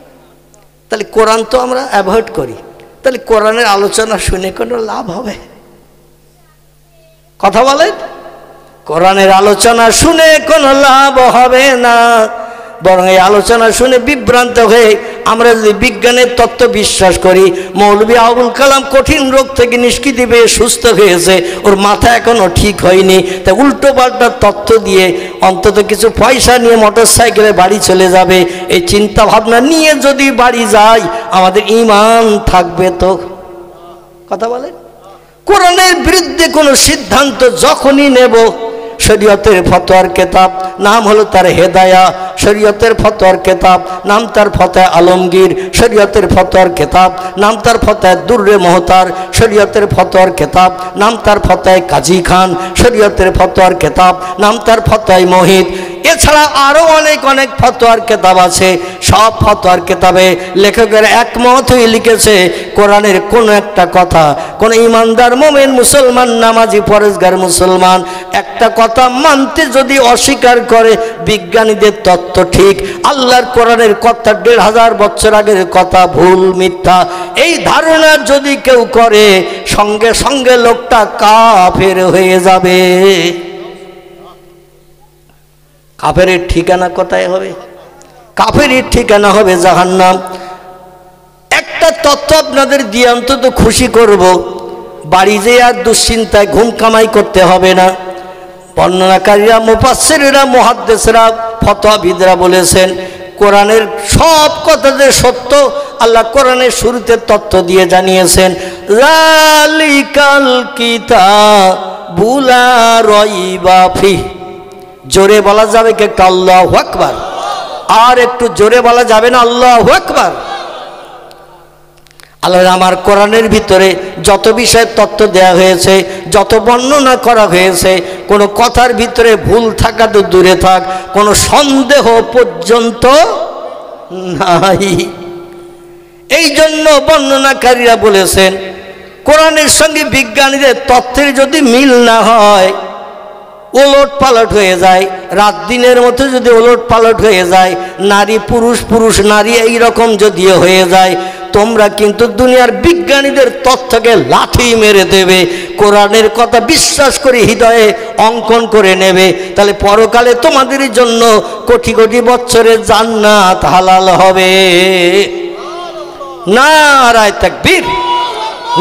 তাহলে কোরআন তো আমরা অ্যাভয়েড করি, তাহলে কোরআনের আলোচনা শুনে কোনো লাভ হবে? কথা বলেন। কোরআনের আলোচনা শুনে কোনো লাভ হবে না, বরং এই আলোচনা শুনে বিভ্রান্ত হয়ে আমরা যদি বিজ্ঞানের তত্ত্ব বিশ্বাস করি, মৌলভী আবুল কালাম কঠিন রোগ থেকে নিষ্কৃতি পেয়ে সুস্থ হয়েছে, ওর মাথা এখনো ঠিক হয়নি, তাই উল্টো পাল্টা তথ্য দিয়ে অন্তত কিছু পয়সা নিয়ে মোটরসাইকেলে বাড়ি চলে যাবে, এই চিন্তা ভাবনা নিয়ে যদি বাড়ি যাই আমাদের ঈমান থাকবে তো? কথা বলে। কোরআনের বিরুদ্ধে কোনো সিদ্ধান্ত যখনই নেব, শরীয়তের ফতোয়ার কেতাব, নাম হলো তার হেদায়া, শরীয়তের ফতোয়ার কেতাব, নাম তার ফতোয়া আলমগীর, শরীয়তের ফতোয়ার কেতাব, নাম তার ফতোয়া দুর্রে মোহতার, শরীয়তের ফতোয়ার কেতাব, নাম তার ফতোয়া কাজী খান, শরীয়তের ফতোয়ার কেতাব, নাম তার ফতোয়া মহিত। এছাড়া আরও অনেক অনেক ফতোয়ার কেতাব আছে। সব ফতোয়ার কেতাবে লেখকের একমত হয়ে লিখেছে কোরআনের কোনো একটা কথা, কোন ইমানদার মোমেন মুসলমান, নামাজি পরেজগার মুসলমান একটা কথা মানতে যদি অস্বীকার করে, বিজ্ঞানীদের তত্ত্ব ঠিক, আল্লাহর কোরআনের কথা 1500 বছর আগের কথা ভুল, মিথ্যা, এই ধারণা যদি কেউ করে, সঙ্গে সঙ্গে লোকটা কাফের হয়ে যাবে। কাফেরের ঠিকানা কোথায় হবে? কাফেরের ঠিকানা হবে জাহান্নাম। একটা তথ্য আপনাদের দিয়ে অন্তত খুশি করব, বাড়ি যেয়ে আর দুশ্চিন্তায় ঘুম কামাই করতে হবে না। বর্ণনাকারীরা, মুফাসসিররা, মুহাদ্দিসরা, ফতোয়াবিদরা বলেছেন কোরআনের সব কথা যে সত্য, আল্লাহ কোরআনের শুরুতে তথ্য দিয়ে জানিয়েছেন যালিকাল কিতাবু লা রাইবা ফিহ। জোরে বলা যাবে কি একটু আল্লাহু আকবার? আর একটু জোরে বলা যাবে না আল্লাহু আকবার? আল্লাহ আমার কোরআনের ভিতরে যত বিষয়ের তত্ত্ব দেওয়া হয়েছে, যত বর্ণনা করা হয়েছে, কোনো কথার ভিতরে ভুল থাকা তো দূরে থাক, কোনো সন্দেহ পর্যন্ত নাই। এই জন্য বর্ণনাকারীরা বলেছেন কোরআনের সঙ্গে বিজ্ঞানীদের তথ্যের যদি মিল না হয়, ওলট পালট হয়ে যায়, রাত দিনের মতো যদি ওলট পালট হয়ে যায়, নারী পুরুষ পুরুষ নারী এই রকম যদিও হয়ে যায়, তোমরা কিন্তু দুনিয়ার বিজ্ঞানীদের তথ্যকে লাথি মেরে দেবে, কোরআনের কথা বিশ্বাস করে হৃদয়ে অঙ্কন করে নেবে, তাহলে পরকালে তোমাদের জন্য কোটি কোটি বছরের জান্নাত হালাল হবে। নারায়ে তাকবীর,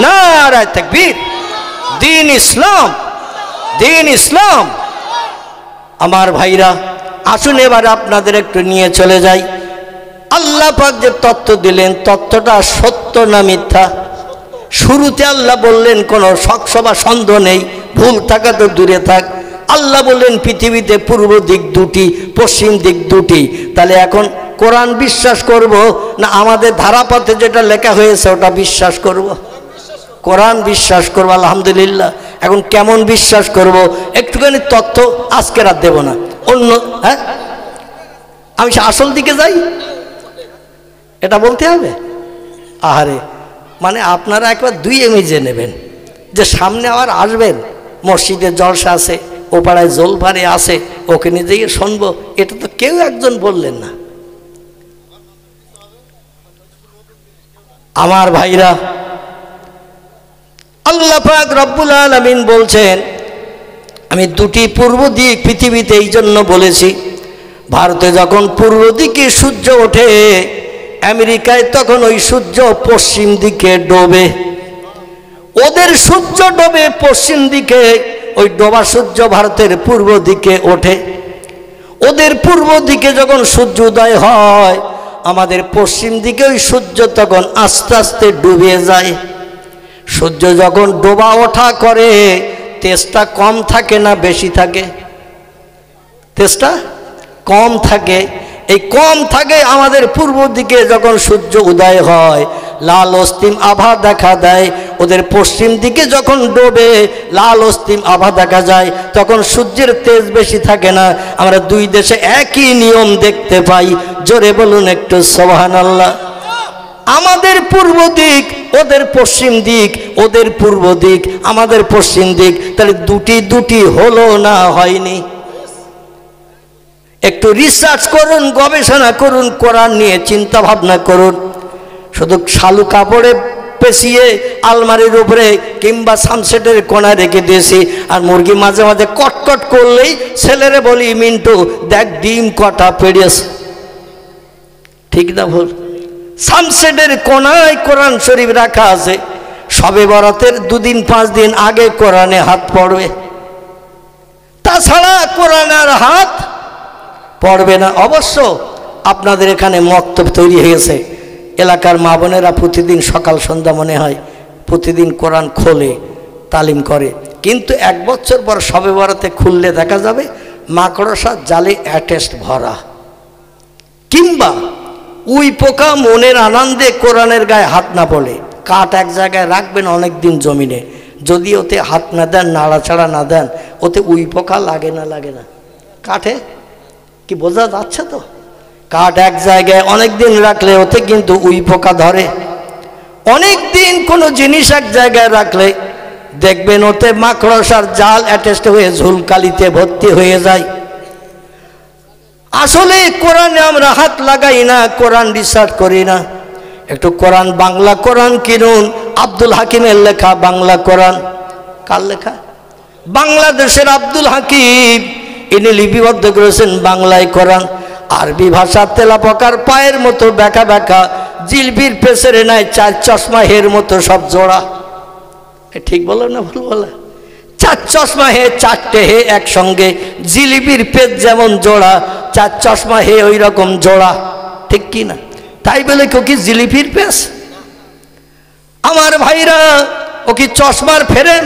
নারায়ে তাকবীর। দ্বীন ইসলাম, দ্বীন ইসলাম। আমার ভাইরা, আসুন এবার আপনাদের একটু নিয়ে চলে যাই। আল্লাহ পাক যে তথ্য দিলেন, তথ্যটা সত্য না মিথ্যা? শুরুতে আল্লাহ বললেন কোনো শক বা সন্দেহ নেই, ভুল থাকা তো দূরে থাক। আল্লাহ বললেন পৃথিবীতে পূর্ব দিক দুটি, পশ্চিম দিক দুটি। তাহলে এখন কোরআন বিশ্বাস করব না আমাদের ধারাপথে যেটা লেখা হয়েছে ওটা বিশ্বাস করব? কোরআন বিশ্বাস করব। আলহামদুলিল্লাহ। এখন কেমন বিশ্বাস করব? একটুখানি তথ্য আজকে রাত দেব না, অন্য, হ্যাঁ আমি আসল দিকে যাই, এটা বলতে হবে। আহারে, মানে আপনারা একবার দুই এমিজে নেবেন যে সামনে আবার আসবেন, মসজিদের জলসা আছে, ও পাড়ায় জলপারে আছে, ওখানে যেয়ে শুনবো, এটা তো কেউ একজন বললেন না। আমার ভাইরা, আল্লাহ পাক রব্বুল আলামিন বলছেন, আমি দুটি পূর্ব দিক পৃথিবীতে এই জন্য বলেছি, ভারতে যখন পূর্ব দিকে সূর্য ওঠে, আমেরিকায় তখন ওই সূর্য পশ্চিম দিকে ডোবে। ওদের সূর্য ডোবে পশ্চিম দিকে, ওই ডোবা সূর্য ভারতের পূর্ব দিকে ওঠে। ওদের পূর্ব দিকে যখন সূর্য উদয় হয়, আমাদের পশ্চিম দিকে ওই সূর্য তখন আস্তে আস্তে ডুবে যায়। সূর্য যখন ডোবা ওঠা করে, তেজটা কম থাকে না বেশি থাকে? তেজটা কম থাকে। এই কম থাকে আমাদের পূর্ব দিকে যখন সূর্য উদয় হয়, লাল অস্তিম আভা দেখা দেয়। ওদের পশ্চিম দিকে যখন ডোবে, লাল অস্তিম আভা দেখা যায়, তখন সূর্যের তেজ বেশি থাকে না। আমরা দুই দেশে একই নিয়ম দেখতে পাই। জোরে বলুন একটু সুবহানাল্লাহ। আমাদের পূর্ব দিক, ওদের পশ্চিম দিক, ওদের পূর্ব দিক, আমাদের পশ্চিম দিক, তাহলে দুটি দুটি হলো না হয়নি? একটু রিসার্চ করুন, গবেষণা করুন, কোরআন নিয়ে চিন্তা ভাবনা করুন। শুধু শালু কাপড়ে পেঁচিয়ে আলমারির উপরে কিংবা সানসেটের কোণায় রেখে দিয়েছি, আর মুরগি মাঝে মাঝে কটকট করলেই ছেলেরে বলি, মিন্টু দেখ ডিম কটা পেড়িয়েছে। ঠিক না ভুল? সানসেটের কোণায় কোরআন শরীফ রাখা আছে। শবে বরাতের 2 দিন 5 দিন আগে কোরআনে হাত পড়বে, তাছাড়া কোরআনে আর হাত পড়বে না। অবশ্য আপনাদের এখানে মক্তব তৈরি হয়েছে, এলাকার মা বোনেরা প্রতিদিন সকাল সন্ধ্যা মনে হয় প্রতিদিন কোরআন খোলে, তালিম করে। কিন্তু 1 বছর পর শবে বরাতে খুললে দেখা যাবে মাকড়সার জালে অ্যাটেস্ট ভরা, কিংবা উই পোকা মনের আনন্দে কোরআনের গায়ে হাত না পড়ে। কাঠ এক জায়গায় রাখবেন অনেক দিন জমিনে, যদি ওতে হাত না দেন, নাড়াচাড়া না দেন, ওতে উই পোকা লাগে না? লাগে না? কাঠে কি বোঝা যাচ্ছে তো? কাঠ এক জায়গায় অনেক দিন রাখলে ওতে কিন্তু উই পোকা ধরে। অনেক দিন কোনো জিনিস এক জায়গায় রাখলে দেখবেন ওতে মাকড়সার জাল অ্যাটেস্ট হয়ে ঝুলকালিতে ভর্তি হয়ে যায়। আসলে কোরআনে আমরা হাত লাগাই না, কোরআন রিসার্চ করি না। একটু কোরআন, বাংলা কোরআন কিনুন, আব্দুল হাকিমের লেখা বাংলা কোরআন। কার লেখা? বাংলাদেশের আব্দুল হাকিম, ইনি লিপিবদ্ধ করেছেন বাংলায় কোরআন। আরবি ভাষা তেলাপকার পায়ের মতো ব্যাকা ব্যাকা, জিলবির পেছনে নাই 4 চশমা হের মতো সব জোড়া। ঠিক বলো না ভুল বলা? 4 চশমা হে, 4টে হে একসঙ্গে, জিলিপির পেজ যেমন জোড়া, 4 চশমা হে ওই রকম জোড়া। ঠিক কি না? তাই বলে কেউ কি জিলিপির পেজ? আমার ভাইরা, ও কি চশমার ফেরেন?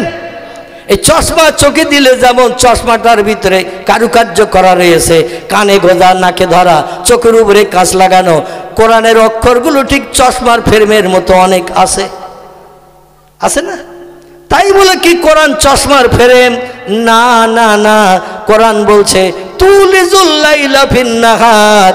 এই চশমা চোখে দিলে যেমন চশমাটার ভিতরে কারুকার্য করা রয়েছে, কানে গোজা, নাকে ধরা, চোখের উপরে কাঁচ লাগানো, কোরআনের অক্ষরগুলো ঠিক চশমার ফ্রেমের মতো অনেক আছে, আছে না? তাই বলে কি কোরআন চশমার ফ্রেম? না না না, কোরআন বলছে তুলিজুল লাইলা ফিন নাহার,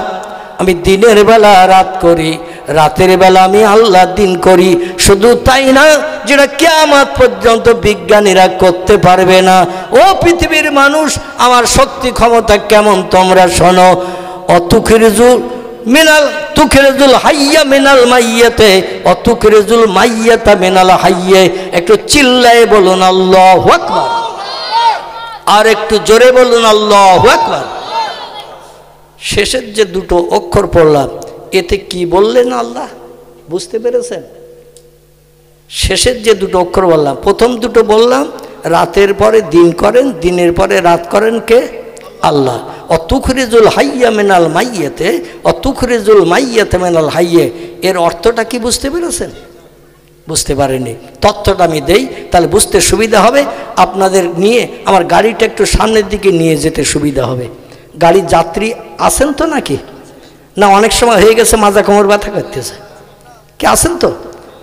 আমি দিনের বেলা রাত করি, রাতের বেলা আমি আল্লাহ দিন করি। শুধু তাই না, যেটা কিয়ামত পর্যন্ত বিজ্ঞানীরা করতে পারবে না। ও পৃথিবীর মানুষ, আমার শক্তি ক্ষমতা কেমন তোমরা শোনো। অতুখরিজুল মিনাল তুখরিজুল হাইয়া মিনাল মাইয়াতে অতুখরিজুল মাইয়াতা মিনাল হাইয়ে। একটু চিল্লায়ে বলুন আল্লাহু আকবার, আর একটু জোরে বলুন আল্লাহু আকবার। শেষের যে দুটো অক্ষর পড়লাম, এতে কি বললেন আল্লাহ? বুঝতে পেরেছেন? শেষের যে দুটো অক্ষর বললাম, প্রথম দুটো বললাম রাতের পরে দিন করেন, দিনের পরে রাত করেন কে? আল্লাহ। অতুখরিজুল হাইয়া মিনাল মাইয়াতে অতুখরিজুল মাইয়াতে মিনাল হাইয়ে, এর অর্থটা কি বুঝতে পেরেছেন? বুঝতে পারেনি। তথ্যটা আমি দেই, তাহলে বুঝতে সুবিধা হবে। আপনাদের নিয়ে আমার গাড়িটা একটু সামনের দিকে নিয়ে যেতে সুবিধা হবে। গাড়ির যাত্রী আসেন তো নাকি? না অনেক সময় হয়ে গেছে মাজা কোমর ব্যথা করতেছে, কি আসেন তো?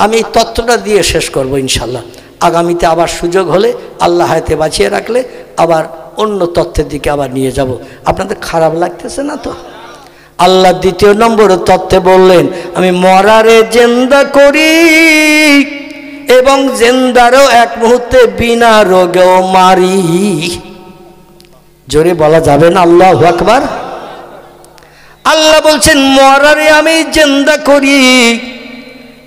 আমি এই তথ্যটা দিয়ে শেষ করব ইনশাল্লাহ। আগামীতে আবার সুযোগ হলে, আল্লাহ হায়াতে বাঁচিয়ে রাখলে, আবার অন্য তথ্যের দিকে আবার নিয়ে যাব। আপনাদের খারাপ লাগতেছে না তো? আল্লাহ দ্বিতীয় নম্বর তথ্যে বললেন, আমি মরারে জিন্দা করি এবং জিন্দারও এক মুহূর্তে বিনা রোগেও মারি। জোরে বলা যাবে না আল্লাহু আকবার? আল্লাহ বলছেন মরারে আমি জিন্দা করি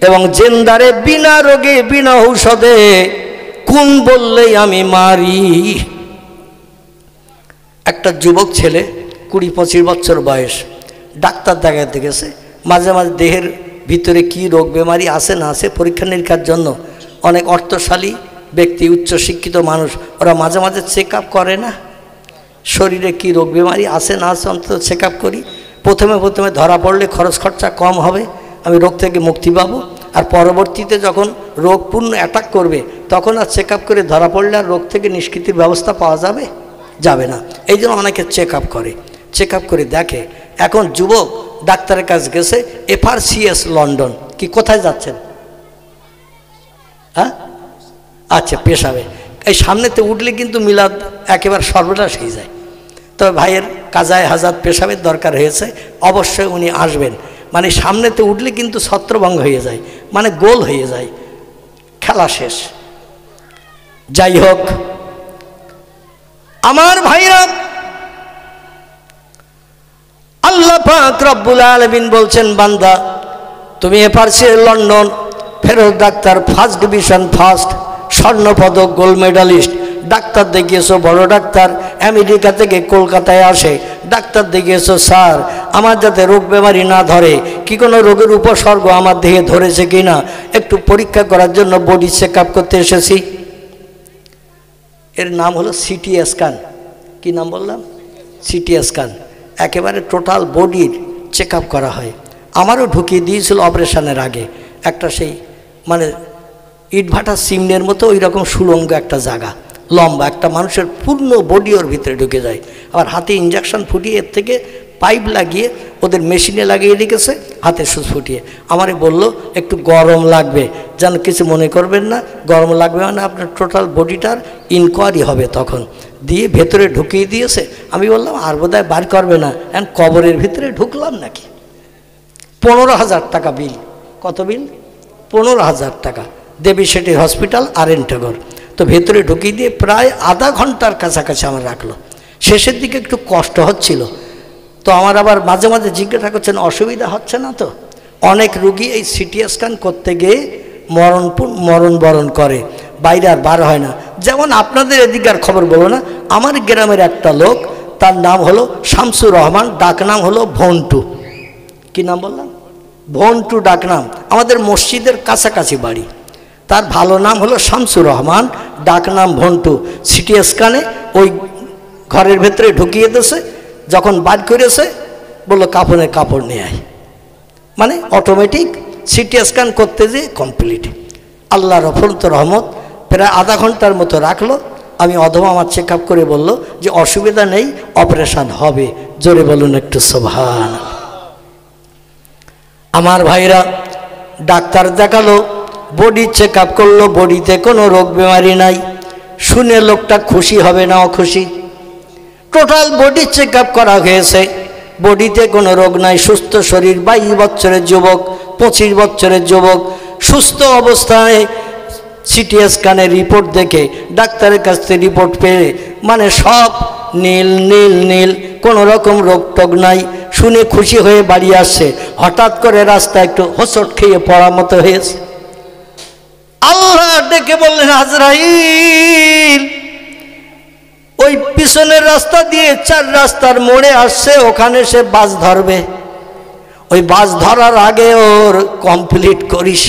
এবং জিন্দারে বিনা রোগে বিনা ঔষধে কোন বললেই আমি মারি। একটা যুবক ছেলে 20-25 বছর বয়স, ডাক্তার দেখাতে গেছে। মাঝে মাঝে দেহের ভিতরে কি রোগ বেমারি আছে না আছে পরীক্ষা নিরীক্ষার জন্য অনেক অর্থশালী ব্যক্তি, উচ্চশিক্ষিত মানুষ, ওরা মাঝে মাঝে চেক আপ করে না? শরীরে কি রোগ বেমারি আছে না আছে অন্তত চেক আপ করি। প্রথমে ধরা পড়লে খরচ খরচা কম হবে, আমি রোগ থেকে মুক্তি পাবো। আর পরবর্তীতে যখন রোগ পূর্ণ অ্যাটাক করবে তখন আর চেক আপ করে ধরা পড়লে আর রোগ থেকে নিষ্কৃতির ব্যবস্থা পাওয়া যাবে না। এই জন্য অনেকে চেক আপ করে, চেক আপ করে দেখে। এখন যুবক ডাক্তারের কাছে গেছে, FRCS লন্ডন। কি কোথায় যাচ্ছেন? হ্যাঁ আচ্ছা, পেশাবে। এই সামনেতে উঠলে কিন্তু মিলাদ একেবারে সর্বনাশ হয়ে যায়। তবে ভাইয়ের কাজায় হাজাত পেশাবের দরকার হয়েছে, অবশ্যই উনি আসবেন। মানে সামনেতে উঠলে কিন্তু ছত্রভঙ্গ হয়ে যায়, মানে গোল হয়ে যায়, খেলা শেষ। যাই হোক আমার ভাইরা, আল্লাহ পাক রব্বুল আলামিন বলছেন, বান্দা তুমি FRCS লন্ডন ফেরত ডাক্তার, ফার্স্ট ডিভিশন ফার্স্ট, স্বর্ণপদক, গোল্ড মেডালিস্ট ডাক্তার দেখিয়েছো, বড় ডাক্তার আমেরিকা থেকে কলকাতায় আসে, ডাক্তার দেখিয়েছো, স্যার আমার যাতে রোগ বেমারি না ধরে, কি কোনো রোগের উপসর্গ আমার দেহে ধরেছে কিনা একটু পরীক্ষা করার জন্য বডি চেক আপ করতে এসেছি। এর নাম হলো সিটি স্ক্যান। কি নাম বললাম? CT scan. একেবারে টোটাল বডির চেক আপ করা হয়। আমারও ঢুকিয়ে দিয়েছিল অপারেশনের আগে একটা সেই মানে ইটভাটা সিমনের মতো ওই রকম সুলঙ্গ একটা জায়গা, লম্বা একটা মানুষের পূর্ণ বডি ওর ভিতরে ঢুকে যায়। আবার হাতে ইঞ্জেকশন ফুটিয়ে এর থেকে পাইপ লাগিয়ে ওদের মেশিনে লাগিয়ে রেখেছে, হাতে সুচ ফুটিয়ে। আমারে বলল একটু গরম লাগবে, যেন কিছু মনে করবেন না, গরম লাগবে মানে আপনার টোটাল বডিটার ইনকোয়ারি হবে। তখন দিয়ে ভেতরে ঢুকিয়ে দিয়েছে। আমি বললাম আর বোধহয় বার করবে না, এখন কবরের ভিতরে ঢুকলাম নাকি। 15,000 টাকা বিল। কত বিল? 15,000 টাকা। দেবী শেঠি হসপিটাল, RN নগর। তো ভেতরে ঢুকিয়ে দিয়ে প্রায় আধা ঘন্টার কাছাকাছি আমার রাখলো। শেষের দিকে একটু কষ্ট হচ্ছিল, তো আমার আবার মাঝে মাঝে জিজ্ঞাসা করছেন অসুবিধা হচ্ছে না তো? অনেক রুগী এই সিটি স্ক্যান করতে গিয়ে মরণ বরণ করে, বাইরে আর বার হয় না। যেমন আপনাদের এদিকার খবর বলো না, আমার গ্রামের একটা লোক, তার নাম হলো শামসুর রহমান, ডাক নাম হলো ভন্টু। কি নাম বললাম? ভন্টু ডাক নাম। আমাদের মসজিদের কাছাকাছি বাড়ি। তার ভালো নাম হলো শামসুর রহমান, ডাক নাম ভন্টু। সিটি স্ক্যানে ওই ঘরের ভেতরে ঢুকিয়ে দিয়েছে, যখন বার করেছে বললো কাপড়ের কাপড় নিয়ে আয়, মানে অটোমেটিক সিটি স্ক্যান করতে যেয়ে কমপ্লিট। আল্লাহর অফুরন্ত রহমত, প্রায় আধা ঘন্টার মতো রাখলো। আমি অধমা আমার চেক আপ করে বলল যে অসুবিধা নেই, অপারেশন হবে। জোরে বলুন একটু সুবহান। আমার ভাইরা, ডাক্তার দেখালো, বডি চেক আপ করলো, বডিতে কোনো রোগ বেমারি নাই। শুনে লোকটা খুশি হবে না অখুশি? টোটাল বডি চেক আপ করা হয়েছে, বডিতে কোনো রোগ নাই, সুস্থ শরীর। 22 বছরের যুবক, 25 বছরের যুবক, সুস্থ অবস্থায় সিটি স্ক্যানের রিপোর্ট দেখে ডাক্তারের কাছ থেকে রিপোর্ট পেয়ে মানে সব নীল নীল নীল, কোনো রকম রোগ টোগ নাই, শুনে খুশি হয়ে বাড়ি আসছে। হঠাৎ করে রাস্তায় একটু হোঁচট খেয়ে পড়ার মতো হয়েছে। আল্লাহ ডেকে বললেন, আজরাইল ওই পিছনের রাস্তা দিয়ে 4 রাস্তার মোড়ে আসছে, ওখানে সে বাস ধরবে, ওই বাস ধরার আগে ওর কমপ্লিট করিস।